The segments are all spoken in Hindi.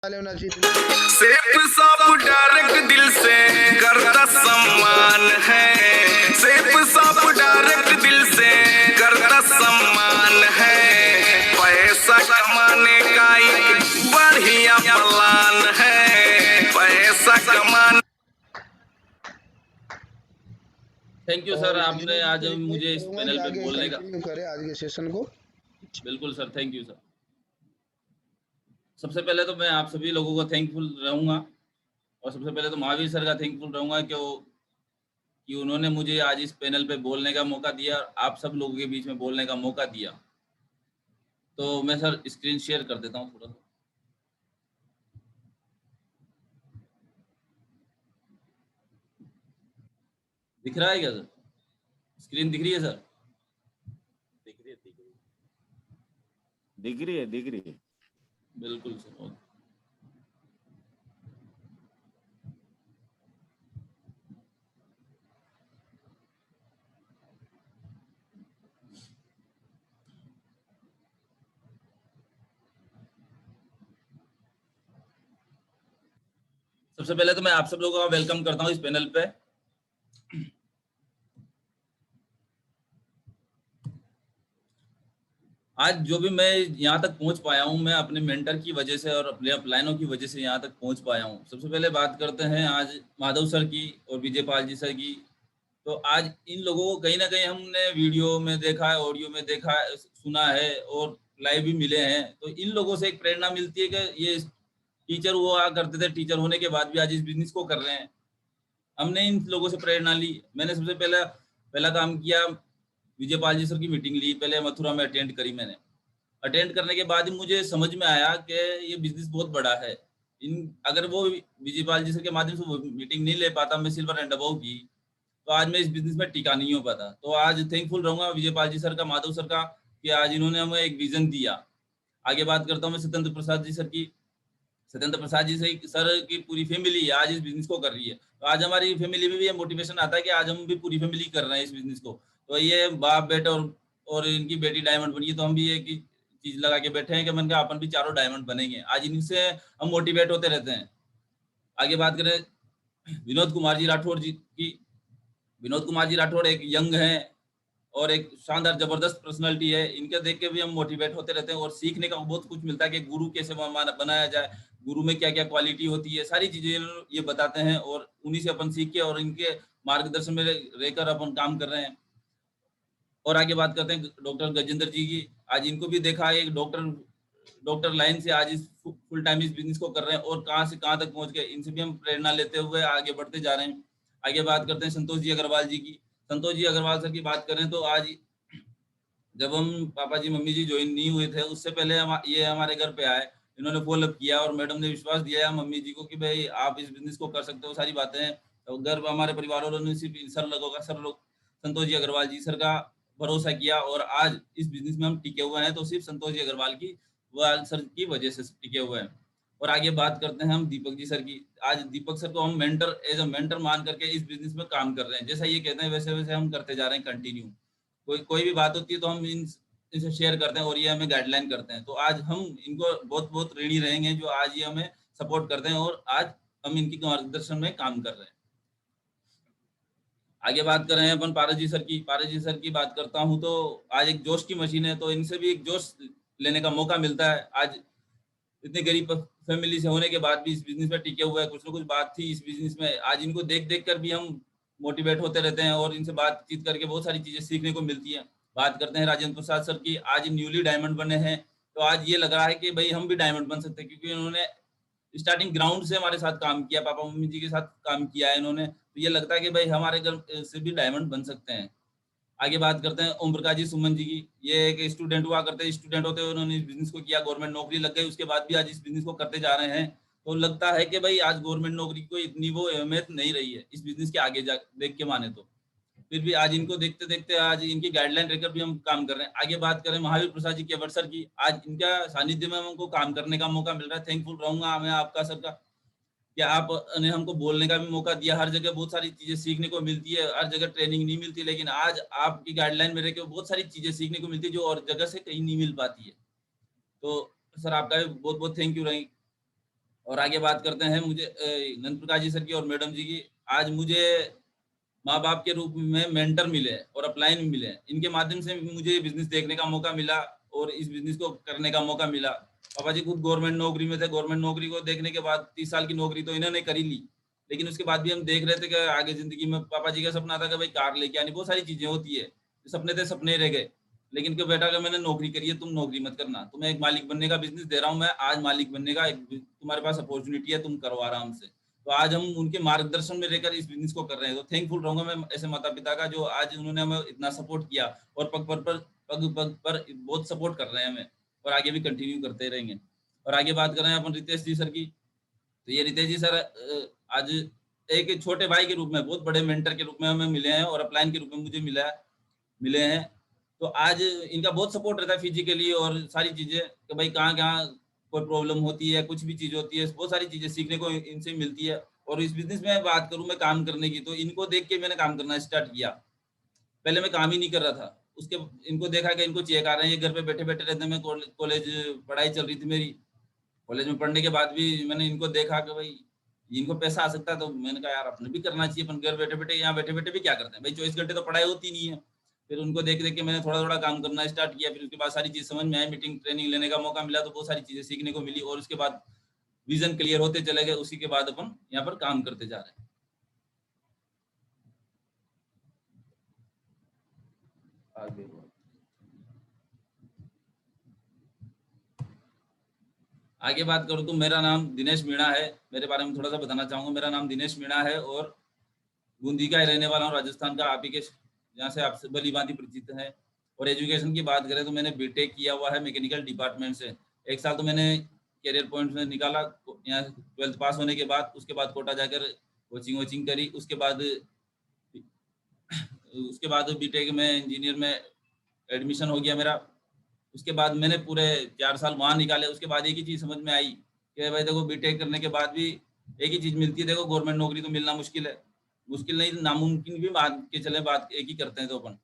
होना चाहिए। सेफ साफ डायरेक्ट दिल से करता सम्मान है, सेफ साफ डायरेक्ट दिल से करता सम्मान है, पैसा कमाने का एक बढ़िया प्लान है, पैसा कमाने। थैंक यू सर, आपने आज मुझे इस पैनल पे बोलने का। कंटिन्यू करें आज के सेशन को। बिल्कुल सर, थैंक यू सर। सबसे पहले तो मैं आप सभी लोगों को थैंकफुल रहूंगा, और सबसे पहले तो महावीर सर का थैंकफुल रहूंगा कि उन्होंने मुझे आज इस पैनल पे बोलने का मौका दिया, आप सब लोगों के बीच में बोलने का मौका दिया। तो मैं सर स्क्रीन शेयर कर देता हूँ थोड़ा सा। दिख रहा है क्या सर? स्क्रीन दिख रही है सर? दिख रही है। बिल्कुल सर। सबसे पहले तो मैं आप सब लोगों का वेलकम करता हूँ इस पैनल पे। आज जो भी मैं यहाँ तक पहुँच पाया हूँ, मैं अपने मेंटर की वजह से और अपने अपलाइनों की वजह से यहाँ तक पहुँच पाया हूँ। सबसे पहले बात करते हैं आज माधव सर की और विजय पाल जी सर की। तो आज इन लोगों को कहीं ना कहीं हमने वीडियो में देखा है, ऑडियो में देखा है, सुना है और लाइव भी मिले हैं। तो इन लोगों से एक प्रेरणा मिलती है कि ये टीचर हुआ करते थे, टीचर होने के बाद भी आज इस बिजनेस को कर रहे हैं। हमने इन लोगों से प्रेरणा ली। मैंने सबसे पहला काम किया, विजय पाल जी सर की मीटिंग ली, पहले मथुरा में अटेंड करी। मैंने अटेंड करने के बाद ही मुझे समझ में आया कि ये बिजनेस बहुत बड़ा है। अगर वो विजय पाल जी सर के माध्यम से वो मीटिंग नहीं ले पाता, मैं सिल्वर एंड अबव की, तो आज मैं इस बिजनेस में टिका नहीं हो पाता। तो आज थैंकफुल रहूंगा विजय पाल जी सर का, माधव सर का, कि आज इन्होंने हमें एक विजन दिया। आगे बात करता हूँ मैं सत्येंद्र प्रसाद जी सर की। सत्येंद्र प्रसाद जी सर की पूरी फैमिली आज इस बिजनेस को कर रही है। तो आज हमारी फैमिली में भी ये मोटिवेशन आता है कि आज हम भी पूरी फैमिली कर रहे हैं इस बिजनेस को। तो ये बाप बेटा और इनकी बेटी डायमंड बनी है, तो हम भी एक चीज लगा के बैठे हैं कि मैंने कहा अपन भी चारों डायमंड बनेंगे। आज इनसे हम मोटिवेट होते रहते हैं। आगे बात करें विनोद कुमार जी राठौड़ जी की। विनोद कुमार जी राठौड़ एक यंग है और एक शानदार जबरदस्त पर्सनालिटी है। इनके देख के भी हम मोटिवेट होते रहते हैं और सीखने का बहुत कुछ मिलता है कि गुरु कैसे बनाया जाए, गुरु में क्या क्या क्वालिटी होती है, सारी चीजें ये बताते हैं और उन्हीं से अपन सीख के और इनके मार्गदर्शन में रहकर अपन काम कर रहे हैं। और आगे बात करते हैं डॉक्टर गजेंद्र जी की। आज इनको भी देखा है, एक डॉक्टर लाइन से आज इस फुल टाइम इस बिजनेस को कर रहे हैं और कहाँ से कहाँ तक पहुंच गए। इनसे भी हम प्रेरणा लेते हुए आगे बढ़ते जा रहे हैं। आगे बात करते हैं संतोष जी अग्रवाल जी की। संतोष जी अग्रवाल सर की बात करें तो आज जब हम पापा जी मम्मी जी ज्वाइन नहीं हुए थे, उससे पहले ये हमारे घर पे आए, इन्होंने फॉलोअप किया और मैडम ने विश्वास दिया मम्मी जी को कि भाई आप इस बिजनेस को कर सकते हो, सारी बातें। तो गर्व हमारे परिवार वालों ने सिर्फ सर लोग संतोष जी अग्रवाल जी सर का भरोसा किया और आज इस बिजनेस में हम टिके हुए हैं। तो सिर्फ संतोष जी अग्रवाल की सर की वजह से टिके हुए हैं। और आगे बात करते हैं हम दीपक जी सर की। आज दीपक सर को हम एज अ मेंटर मान करके इस बिजनेस में काम कर रहे हैं। जैसा ये कहते हैं वैसे वैसे हम करते जा रहे हैं कंटिन्यू। कोई भी बात होती है तो हम इनसे शेयर करते हैं और ये हमें गाइडलाइन करते हैं। तो आज हम इनको बहुत बहुत ऋणी रहेंगे जो आज ये हमें सपोर्ट करते हैं और आज हम इनकी मार्गदर्शन में काम कर रहे हैं। आगे बात कर रहे हैं अपन पारस जी सर की। पारस जी सर की बात करता हूं तो आज एक जोश की मशीन है, तो इनसे भी एक जोश लेने का मौका मिलता है। आज इतनी गरीब फैमिली से होने के बाद भी इस बिजनेस में टिके हुए हैं। कुछ ना कुछ बात थी इस बिजनेस में। आज इनको देख कर भी हम मोटिवेट होते रहते हैं और इनसे बातचीत करके बहुत सारी चीजें सीखने को मिलती है। बात करते हैं राजेंद्र प्रसाद सर की। आज न्यूली डायमंड बने हैं, तो आज ये लग रहा है कि भाई हम भी डायमंड बन सकते हैं, क्योंकि इन्होंने स्टार्टिंग ग्राउंड से हमारे साथ काम किया, पापा मम्मी जी के साथ काम किया है इन्होंने। तो ये लगता है कि भाई हमारे घर से भी डायमंड बन सकते हैं। आगे बात करते हैं ओम प्रकाश जी सुमन जी की। ये एक स्टूडेंट हुआ करते, स्टूडेंट होते हुए उन्होंने इस बिजनेस को किया, गवर्नमेंट नौकरी लग गई, उसके बाद भी आज इस बिजनेस को करते जा रहे हैं। तो लगता है कि भाई आज गवर्नमेंट नौकरी को इतनी वो अहमियत नहीं रही है इस बिजनेस के आगे देख के माने तो। फिर भी आज इनको देखते देखते आज इनकी गाइडलाइन रहकर भी हम काम कर रहे हैं। आगे बात करें महावीर प्रसाद जी केवट सर की। आज इनका सानिध्य में हमको काम करने का मौका मिल रहा है। थैंकफुल रहूंगा मैं आपका सर का कि आपने हमको बोलने का भी मौका दिया। हर जगह बहुत सारी चीजें सीखने को मिलती है, हर जगह ट्रेनिंग नहीं मिलती, लेकिन आज आपकी गाइडलाइन में रह के बहुत सारी चीजें सीखने को मिलती है जो और जगह से कहीं नहीं मिल पाती है। तो सर आपका भी बहुत बहुत थैंक यू रहेंगे। और आगे बात करते हैं मुझे नंद प्रकाश जी सर की और मैडम जी की। आज मुझे माँ बाप के रूप में मेंटर मिले और अपलाइन मिले, इनके माध्यम से मुझे बिजनेस देखने का मौका मिला और इस बिजनेस को करने का मौका मिला। पापा जी खुद गवर्नमेंट नौकरी में थे, गवर्नमेंट नौकरी को देखने के बाद 30 साल की नौकरी तो इन्होंने कर ही ली, लेकिन उसके बाद भी हम देख रहे थे कि आगे जिंदगी में पापा जी का सपना था कि भाई कार लेके आनी, बहुत सारी चीजें होती है, सपने थे सपने रह गए। लेकिन क्यों बेटा का मैंने नौकरी करी है, तुम नौकरी मत करना, तुम्हें एक मालिक बनने का बिजनेस दे रहा हूँ मैं, आज मालिक बनने का तुम्हारे पास अपॉर्चुनिटी है, तुम करो आराम से। तो आज हम उनके मार्गदर्शन में रहकर इस बिजनेस को कर रहे हैं। तो थैंकफुल रहूंगा मैं ऐसे माता पिता का, जो आज उन्होंने हमें इतना सपोर्ट किया और पग पर बहुत सपोर्ट कर रहे हैं हमें, और आगे भी कंटिन्यू करते रहेंगे। और आगे बात कर रहे हैं अपन रितेश जी सर की। तो ये रितेश जी सर आज एक छोटे भाई के रूप में, बहुत बड़े मेंटर के रूप में हमें मिले हैं और अपलाइन के रूप में मुझे मिले हैं। तो आज इनका बहुत सपोर्ट रहता है फिजिकली और सारी चीजें, कि भाई कहाँ कोई प्रॉब्लम होती है, कुछ भी चीज होती है, बहुत सारी चीजें सीखने को इनसे मिलती है। और इस बिजनेस में बात करूं मैं काम करने की, तो इनको देख के मैंने काम करना स्टार्ट किया। पहले मैं काम ही नहीं कर रहा था, उसके इनको देखा कि इनको चेक आ रहे हैं, ये घर पे बैठे बैठे रहते हैं। मैं कॉलेज पढ़ाई चल रही थी मेरी, कॉलेज में पढ़ने के बाद भी मैंने इनको देखा कि भाई इनको पैसा आ सकता है, तो मैंने कहा यार अपने भी करना चाहिए, अपन घर बैठे बैठे यहाँ बैठे बैठे भी क्या करते हैं भाई, 24 घंटे तो पढ़ाई होती नहीं है। फिर उनको देख देख के मैंने थोड़ा थोड़ा काम करना स्टार्ट किया। फिर उसके बाद सारी चीज समझ में आई, मीटिंग ट्रेनिंग लेने का मौका मिला, तो बहुत सारी चीजें सीखने को मिली, और उसके बाद विजन क्लियर होते चले गए। उसी के बाद अपन यहाँ पर काम करते जा रहे हैं। आगे बात करूँ तो मेरा नाम दिनेश मीणा है। मेरे बारे में थोड़ा सा बताना चाहूंगा। मेरा नाम दिनेश मीणा है और बूंदी का ही रहने वाला हूँ, राजस्थान का, आप ही के यहाँ से आपसे भली भांति परिचित है। और एजुकेशन की बात करें तो मैंने बीटेक किया हुआ है मैकेनिकल डिपार्टमेंट से। 1 साल तो मैंने कैरियर पॉइंट में निकाला यहाँ 12th पास होने के बाद। उसके बाद कोटा जाकर कोचिंग करी। उसके बाद बीटेक में इंजीनियर में एडमिशन हो गया मेरा। उसके बाद मैंने पूरे 4 साल वहां निकाले। उसके बाद एक ही चीज समझ में आई कि भाई देखो, बीटेक करने के बाद भी एक ही चीज मिलती है, देखो गवर्नमेंट नौकरी तो मिलना मुश्किल है, मुश्किल नहीं नामुमकिन भी मान के चले, बात एक ही करते हैं तो अपन।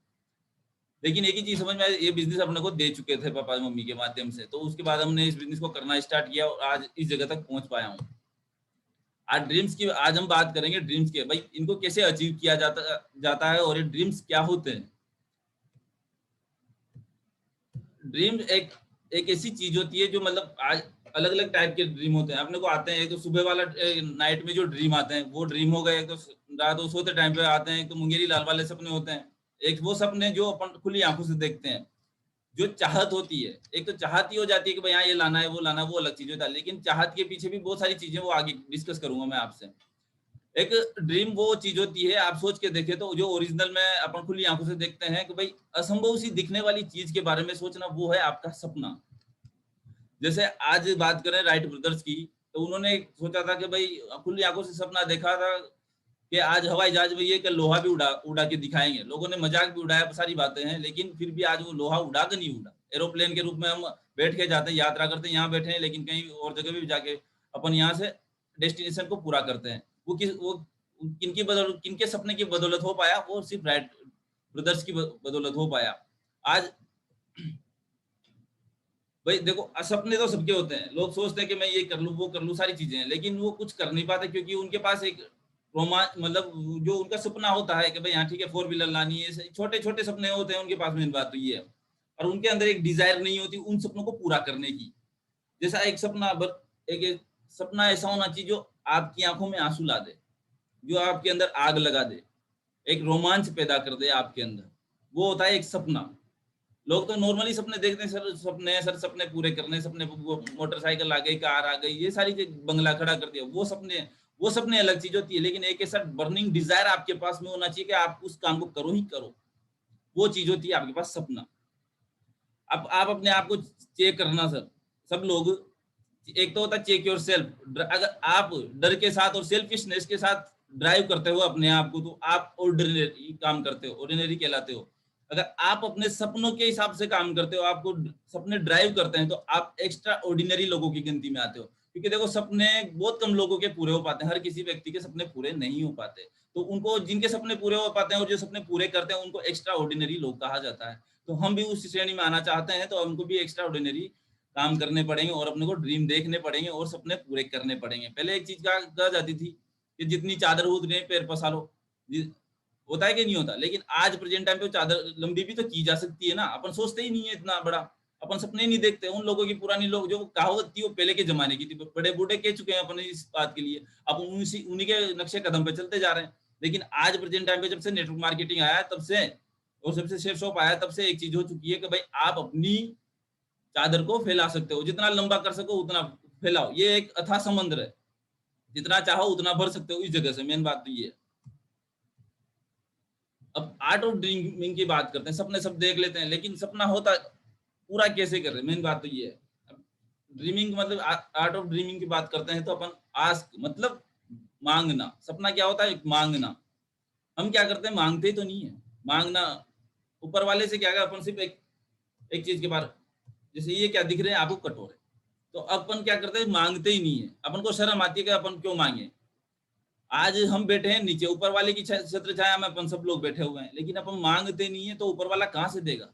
लेकिन एक ही चीज समझ में आई, ये बिजनेस अपने को दे चुके थे पापा मम्मी के माध्यम से। तो उसके बाद हमने इस बिजनेस को करना स्टार्ट किया और आज इस जगह तक पहुंच पाया हूँ। आज हम बात करेंगे ड्रीम्स के, भाई इनको कैसे अचीव किया जाता है और ये ड्रीम्स क्या होते हैं। ड्रीम एक ऐसी चीज होती है जो मतलब आज अलग अलग टाइप के ड्रीम होते हैं अपने को आते हैं। एक तो सुबह वाला नाइट में जो ड्रीम आते हैं वो ड्रीम हो गए। एक तो रात को सोते टाइम पे आते हैं, एक तो मुंगेरी लाल वाले सपने होते हैं। एक वो सपने जो अपन खुली आंखों से देखते हैं, जो चाहत होती है। एक तो चाहत ही हो जाती है कि भाई यहाँ ये लाना है वो लाना है, वो अलग चीज होता है। लेकिन चाहत के पीछे भी बहुत सारी चीजें, वो आगे डिस्कस करूंगा मैं आपसे। एक ड्रीम वो चीज होती है, आप सोच के देखें तो जो ओरिजिनल में अपन खुली आंखों से देखते हैं कि भाई असंभव सी दिखने वाली चीज के बारे में सोचना, वो है आपका सपना। जैसे आज बात करें राइट ब्रदर्स की, तो उन्होंने सोचा था कि भाई खुली आंखों से सपना देखा था कि आज हवाई जहाज में ये लोहा भी उड़ा के दिखाएंगे। लोगों ने मजाक भी उड़ाया, सारी बातें हैं, लेकिन फिर भी आज वो लोहा उड़ा के नहीं उड़ा। एरोप्लेन के रूप में हम बैठ के जाते हैं, यात्रा करते हैं, यहाँ बैठे हैं, लेकिन कहीं और जगह भी जाके अपन यहाँ से डेस्टिनेशन को पूरा करते हैं। वो किनके सपने की बदौलत हो पाया, वो सिर्फ राइट ब्रदर्स की बदौलत हो पाया। आज भाई देखो, सपने तो सबके होते हैं। लोग सोचते हैं कि मैं ये कर लूं वो कर लूं, सारी चीजें हैं, लेकिन वो कुछ कर नहीं पाते क्योंकि उनके पास एक मतलब जो उनका सपना होता है कि भाई यहाँ ठीक है 4 व्हीलर लानी है, छोटे छोटे सपने होते हैं उनके पास। मेन बात तो ये है, और उनके अंदर एक डिजायर नहीं होती उन सपनों को पूरा करने की। जैसा एक सपना ऐसा होना चाहिए जो आपकी आंखों में आंसू ला दे, जो आपके अंदर आग लगा दे, एक रोमांच पैदा कर दे आपके अंदर, वो होता है एक सपना। लोग तो नॉर्मली सपने देखते हैं, सर सपने पूरे करने, सपने मोटरसाइकिल आ गई, कार आ गई, ये सारी बंगला खड़ा कर दिया, वो सपने अलग चीज होती है। लेकिन एक ऐसा बर्निंग डिजायर आपके पास में होना चाहिए कि आप उस काम को करो ही करो, वो चीज होती है आपके पास सपना। अब आप अपने आप को चेक करना सर, सब लोग, एक तो होता है चेक योर सेल्फ। अगर आप डर के साथ और सेल्फिशनेस के साथ ड्राइव करते हो अपने आप को, तो आप ऑर्डिनरी काम करते हो, ऑर्डिनरी कहलाते हो। अगर आप अपने सपनों के हिसाब से काम करते हो, आपको सपने ड्राइव करते हैं, तो आप एक्स्ट्रा ऑर्डिनरी लोगों की गिनती में आते हो। क्योंकि देखो, सपने बहुत कम लोगों के पूरे हो पाते हैं, हर किसी व्यक्ति के सपने पूरे नहीं हो पाते। तो उनको, जिनके सपने पूरे हो पाते हैं और जो सपने पूरे करते हैं, उनको एक्स्ट्रा ऑर्डिनरी लोग कहा जाता है। तो हम भी उस श्रेणी में आना चाहते हैं, तो हमको भी एक्स्ट्रा ऑर्डिनरी काम करने पड़ेंगे और अपने को ड्रीम देखने पड़ेंगे और सपने पूरे करने पड़ेंगे। पहले एक चीज कहा जाती थी कि जितनी चादर हो उतने पैर पसारो, होता है कि नहीं होता? लेकिन आज प्रेजेंट टाइम पे चादर लंबी भी तो की जा सकती है ना, अपन सोचते ही नहीं है इतना बड़ा, अपन सपने नहीं देखते। उन लोगों की पुरानी लोग जो कहावत थी वो पहले के जमाने की थी, बड़े बूढ़े कह चुके हैं अपने इस बात के लिए, अब उन्हीं के नक्शे कदम पे चलते जा रहे हैं। लेकिन आज प्रेजेंट टाइम पे जब से नेटवर्क मार्केटिंग आया तब से, और सबसे सेफ शॉप आया तब से एक चीज हो चुकी है कि भाई आप अपनी चादर को फैला सकते हो, जितना लंबा कर सको उतना फैलाओ। ये एक अथाह समुद्र है, जितना चाहो उतना भर सकते हो इस जगह से। मेन बात तो ये है। अब आर्ट ऑफ ड्रीमिंग की बात करते हैं, सपने सब देख लेते हैं, लेकिन सपना होता पूरा कैसे कर रहे हैं, मेन बात तो ये है। अब ड्रीमिंग मतलब आर्ट ऑफ ड्रीमिंग की बात करते हैं तो अपन आस्क मतलब मांगना। सपना क्या होता है? मांगना। हम क्या करते हैं? मांगते ही तो नहीं है। मांगना ऊपर वाले से क्या है, अपन सिर्फ एक चीज के बारे, जैसे ये क्या दिख रहे हैं आपको? कटोरे। तो अपन क्या करते हैं? मांगते ही नहीं है। अपन को शर्म आती है कि अपन क्यों मांगे। आज हम बैठे हैं नीचे, ऊपर वाले की छत्र छाया में अपन सब लोग बैठे हुए हैं, लेकिन अपन मांगते नहीं है तो ऊपर वाला कहाँ से देगा?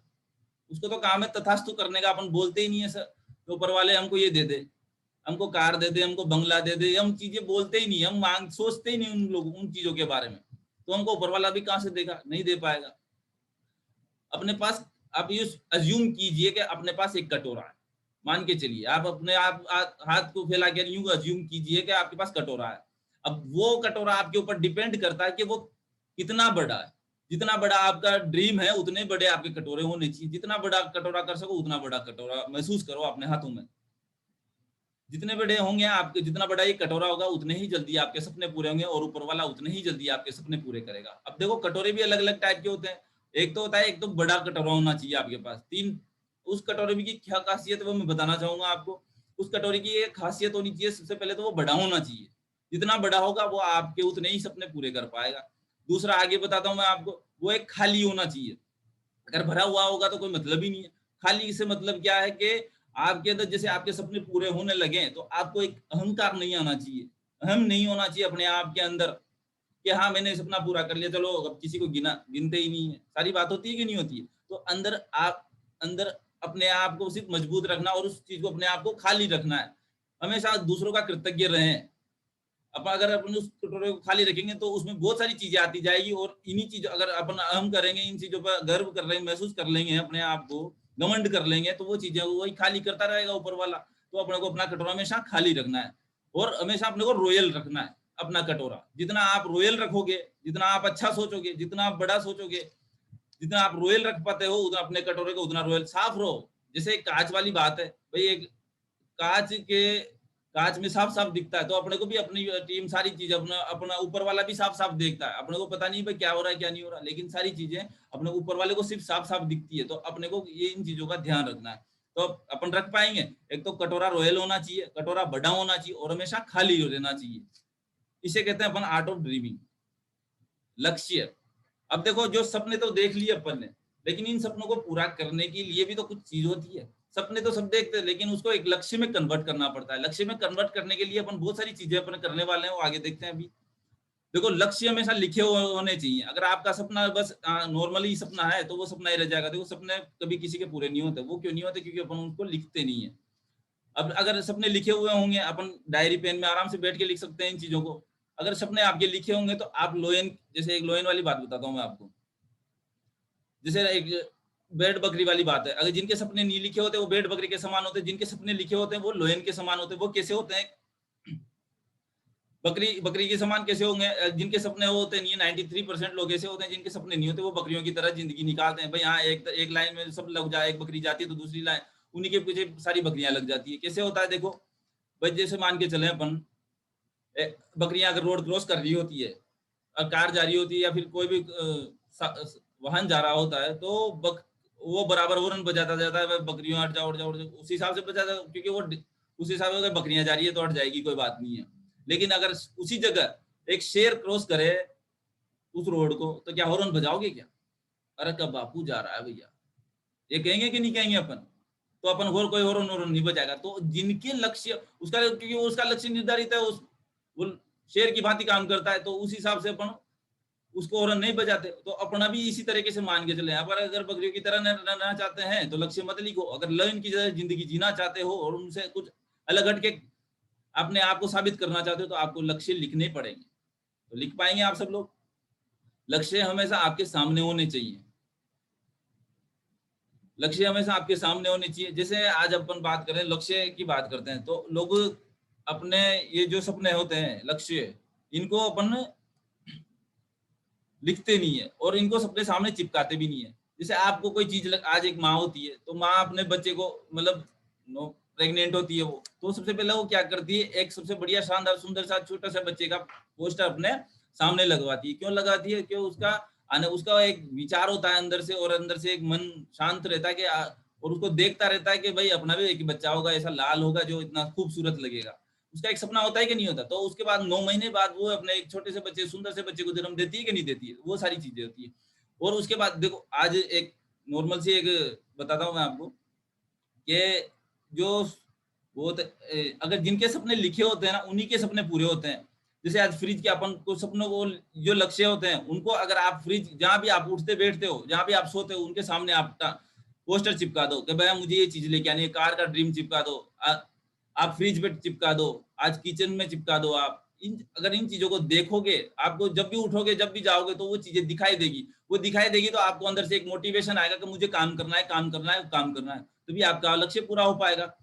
उसको तो काम है तथास्तु करने का, अपन बोलते ही नहीं है सर तो ऊपर वाले हमको ये दे दे, हमको कार दे दे, हमको बंगला दे दे, हम चीजें बोलते ही नहीं, हम सोचते ही नहीं उन लोग उन चीजों के बारे में, तो हमको ऊपर वाला भी कहाँ से देगा? नहीं दे पाएगा। अपने पास आप ये अज्यूम कीजिए कि अपने पास एक कटोरा है, मान के चलिए आप अपने आप हाथ को फैला के यूं अज्यूम कीजिए कि आपके पास कटोरा है। अब वो कटोरा आपके ऊपर डिपेंड करता है कि वो कितना बड़ा है। जितना बड़ा आपका ड्रीम है उतने बड़े आपके कटोरे होने चाहिए। जितना बड़ा कटोरा कर सको उतना बड़ा कटोरा महसूस करो अपने हाथों में। जितने बड़े होंगे आपके, जितना बड़ा ये कटोरा होगा उतने ही जल्दी आपके सपने पूरे होंगे और ऊपर वाला उतने ही जल्दी आपके सपने पूरे करेगा। अब देखो कटोरे भी अलग अलग टाइप के होते हैं। एक तो होता है, एक तो बड़ा कटोरा होना चाहिए आपके पास। तीन, उस कटोरे की क्या खासियत है वो मैं बताना चाहूंगा आपको। उस कटोरे की एक खासियत होनी चाहिए, सबसे पहले तो वो बड़ा होना चाहिए। जितना बड़ा होगा वो आपके उतने ही सपने पूरे कर पाएगा। दूसरा आगे बताता हूँ मैं आपको, वो एक खाली होना चाहिए। अगर भरा हुआ होगा तो कोई मतलब ही नहीं है। खाली से मतलब क्या है कि आपके अंदर जैसे आपके सपने पूरे होने लगे तो आपको एक अहंकार नहीं आना चाहिए, अहम नहीं होना चाहिए अपने आप के अंदर कि हाँ मैंने सपना पूरा कर लिया, चलो अब किसी को गिनते ही नहीं है। सारी बात होती है कि नहीं होती है? तो अंदर अपने आप को सिर्फ मजबूत रखना और उस चीज को अपने आप को खाली रखना है। हमेशा दूसरों का कृतज्ञ रहें। अगर अपन उस कटोरे को खाली रखेंगे तो उसमें बहुत सारी चीजें आती जाएगी और इन्हीं चीजों अगर अपन अहम करेंगे, इन चीजों पर गर्व कर लेंगे, महसूस कर लेंगे, अपने आप को घमंड कर लेंगे, तो वो चीजें वही खाली करता रहेगा ऊपर वाला। तो अपने को अपना कटोरा हमेशा खाली रखना है और हमेशा अपने को रॉयल रखना है अपना कटोरा। जितना आप रॉयल रखोगे, जितना आप अच्छा सोचोगे, जितना आप बड़ा सोचोगे, जितना आप रॉयल रख पाते हो उतना अपने कटोरे को उतना रॉयल। साफ रहो। जैसे कांच वाली बात है भाई, एक कांच में साफ साफ दिखता है तो अपने को भी अपनी टीम सारी चीजें अपना ऊपर वाला भी साफ साफ देखता है। अपने को पता नहीं भाई क्या हो रहा है क्या नहीं हो रहा, लेकिन सारी चीजें अपने ऊपर वाले को सिर्फ साफ साफ दिखती है। तो अपने को ये इन चीजों का ध्यान रखना है तो अपन रख पाएंगे। एक तो कटोरा रॉयल होना चाहिए, कटोरा बड़ा होना चाहिए और हमेशा खाली रहना चाहिए। इसे कहते हैं अपन आर्ट ऑफ ड्रीमिंग। लक्ष्य। अब देखो जो सपने तो देख लिए अपन ने, लेकिन इन सपनों को पूरा करने के लिए भी तो कुछ चीज होती है। सपने तो सब देखते हैं लेकिन उसको एक लक्ष्य में कन्वर्ट करना पड़ता है। लक्ष्य में कन्वर्ट करने के लिए अपन बहुत सारी चीजें अपन करने वाले हैं, वो आगे देखते हैं। अभी देखो लक्ष्य हमेशा लिखे होने चाहिए। अगर आपका सपना बस नॉर्मली सपना है तो वो सपना ही रह जाएगा। देखो सपने कभी किसी के पूरे नहीं होते। वो क्यों नहीं होते? क्योंकि अपन उनको लिखते नहीं है। अब अगर सपने लिखे हुए होंगे, अपन डायरी पेन में आराम से बैठ के लिख सकते हैं इन चीजों को। अगर सपने आपके लिखे होंगे तो आप लोयन, जैसे एक लोयन वाली बात बताता हूँ मैं आपको, जैसे एक भेड़ बकरी वाली बात है। अगर जिनके सपने नहीं लिखे होते वो भेड़ बकरी के समान होते हैं, जिनके सपने लिखे होते हैं वो लोयन के समान होते हैं। वो कैसे होते हैं? बकरी के समान कैसे होंगे? जिनके सपने होते नहीं है, 93% लोग ऐसे होते हैं जिनके सपने नहीं होते, वो बकरियों की तरह जिंदगी निकालते हैं। भाई हाँ, एक लाइन में सब लग जाए, एक बकरी जाती है तो दूसरी लाइन उन्हीं के पीछे सारी बकरियां लग जाती है। कैसे होता है? देखो भाई, जैसे मान के चले अपन, बकरियां अगर रोड क्रॉस कर रही होती है और कार जा रही होती है या फिर कोई भी वाहन जा रहा होता है तो वो बराबर हॉर्न बजाता जाता है, बकरियों हट जाओ हट जाओ, उस हिसाब से बजाता है। क्योंकि वो उस हिसाब से अगर बकरियां जा रही है तो हट जाएगी, कोई बात नहीं है। लेकिन अगर उसी जगह एक शेर क्रॉस करे उस रोड को तो क्या हॉर्न बजाओगे क्या? अरे कब बापू जा रहा है भैया, ये कहेंगे कि नहीं कहेंगे अपन? तो अपन कोई हॉर्न नहीं बजाएगा। तो जिनके लक्ष्य उसका, क्योंकि उसका लक्ष्य निर्धारित है, वो शेर की भांति काम करता है, तो उस हिसाब से अपन उसको हॉर्न नहीं बजाते, तो अपना भी इसी तरीके से मान के चले। यहाँ पर अगर बकरियों की तरह रहना चाहते हैं तो लक्ष्य मत लिखो। अगर लाइन की जगह जिंदगी जीना चाहते हो और उनसे कुछ अलग हट के अपने आप को साबित करना चाहते हो तो आपको लक्ष्य लिखने पड़ेंगे। तो लिख पाएंगे आप सब लोग? लक्ष्य हमेशा आपके सामने होने चाहिए। लक्ष्य हमेशा आपके सामने होने चाहिए। जैसे आज अपन बात करें, लक्ष्य की बात करते हैं, तो लोग अपने ये जो सपने होते हैं, लक्ष्य, इनको अपन लिखते नहीं है और इनको सबके सामने चिपकाते भी नहीं है। जैसे आपको कोई चीज आज एक माँ होती है, तो माँ अपने बच्चे को मतलब प्रेग्नेंट होती है वो, तो सबसे पहले वो क्या करती है, एक सबसे बढ़िया शानदार सुंदर सा छोटा सा बच्चे का पोस्टर अपने सामने लगवाती है। क्यों लगाती है? क्यों? उसका एक विचार होता है अंदर से, और अंदर से एक मन शांत रहता है कि और उसको देखता रहता है कि भाई अपना भी एक बच्चा होगा, ऐसा लाल होगा जो इतना खूबसूरत लगेगा। उसका एक सपना होता है कि नहीं होता? तो उसके बाद 9 महीने बाद वो अपने एक छोटे से बच्चे, सुंदर से बच्चे को जन्म देती है कि नहीं देती है? वो सारी चीजें होती है। और उसके बाद देखो, आज एक नॉर्मल सी एक बताता हूँ मैं आपको कि जो वो अगर जिनके सपने लिखे होते हैं ना, उन्हीं के सपने पूरे होते हैं। जैसे आज फ्रिज के अपन को सपनों को जो लक्ष्य होते हैं, उनको अगर आप फ्रिज जहां भी आप उठते बैठते हो, जहां भी आप सोते हो, उनके सामने आप पोस्टर चिपका दो कि भाई मुझे ये चीज लेके आनी है, कार का ड्रीम चिपका दो, आप फ्रिज पे चिपका दो, आज किचन में चिपका दो। आप अगर इन चीजों को देखोगे, आपको जब भी उठोगे, जब भी जाओगे, तो वो चीजें दिखाई देगी। वो दिखाई देगी तो आपको अंदर से एक मोटिवेशन आएगा कि मुझे काम करना है, काम करना है, काम करना है, तभी आपका लक्ष्य पूरा हो पाएगा।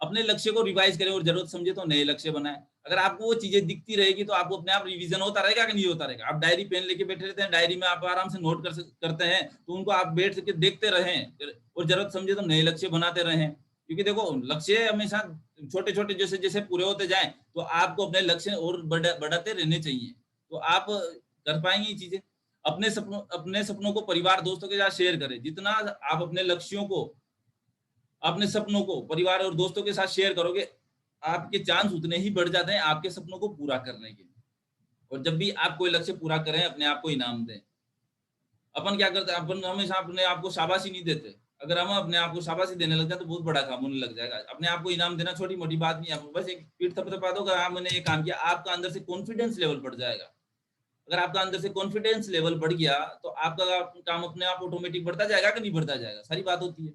अपने लक्ष्य को रिवाइज करें और जरूरत समझे तो नए लक्ष्य बनाएं। अगर आपको वो चीजें दिखती रहेगी तो आपको अपने आप रिवीजन होता रहेगा कि नहीं होता रहेगा। आप डायरी पेन लेके बैठे रहते हैं, डायरी में आप आराम से नोट करते हैं, तो उनको आप बैठ के देखते रहें और जरूरत समझे तो नए लक्ष्य बनाते रहें। क्योंकि देखो, लक्ष्य हमेशा छोटे छोटे जैसे जैसे पूरे होते जाएं तो आपको अपने लक्ष्य और बढ़ाते रहने चाहिए, तो आप कर पाएंगे ये चीजें। अपने सपनों को परिवार दोस्तों के साथ शेयर करें। जितना आप अपने लक्ष्यों को, अपने सपनों को परिवार और दोस्तों के साथ शेयर करोगे, आपके चांस उतने ही बढ़ जाते हैं आपके सपनों को पूरा करने के। और जब भी आप कोई लक्ष्य पूरा करें, अपने आप को इनाम दें। अपन क्या करते हैं, अपन हमेशा अपने आप को शाबाशी नहीं देते। अगर हम अपने आप को शाबाशी देने लग जाए तो बहुत बड़ा काम होने लग जाएगा। अपने आप को इनाम देना छोटी मोटी बात नहीं है, बस एक पीठ थपथपा दो, हाँ मैंने ये काम किया, आपका अंदर से कॉन्फिडेंस लेवल बढ़ जाएगा। अगर आपका अंदर से कॉन्फिडेंस लेवल बढ़ गया तो आपका काम अपने आप ऑटोमेटिक बढ़ता जाएगा कि नहीं बढ़ता जाएगा? सारी बात होती है।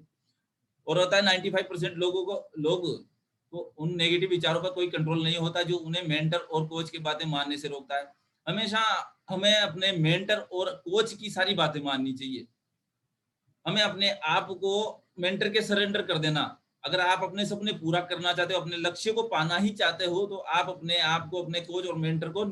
और होता है 95% लोगों को उन नेगेटिव विचारों पर कोई कंट्रोल नहीं होता जो उन्हें मेंटर और कोच की बातें मानने से रोकता है। हमेशा हमें अपने मेंटर और कोच की सारी बातें माननी चाहिए। हमें अपने आप को मेंटर के सरेंडर कर देना। अगर आप अपने सपने पूरा करना चाहते हो, अपने लक्ष्य को पाना ही चाहते हो, तो आप अपने आप को अपने कोच और मेंटर को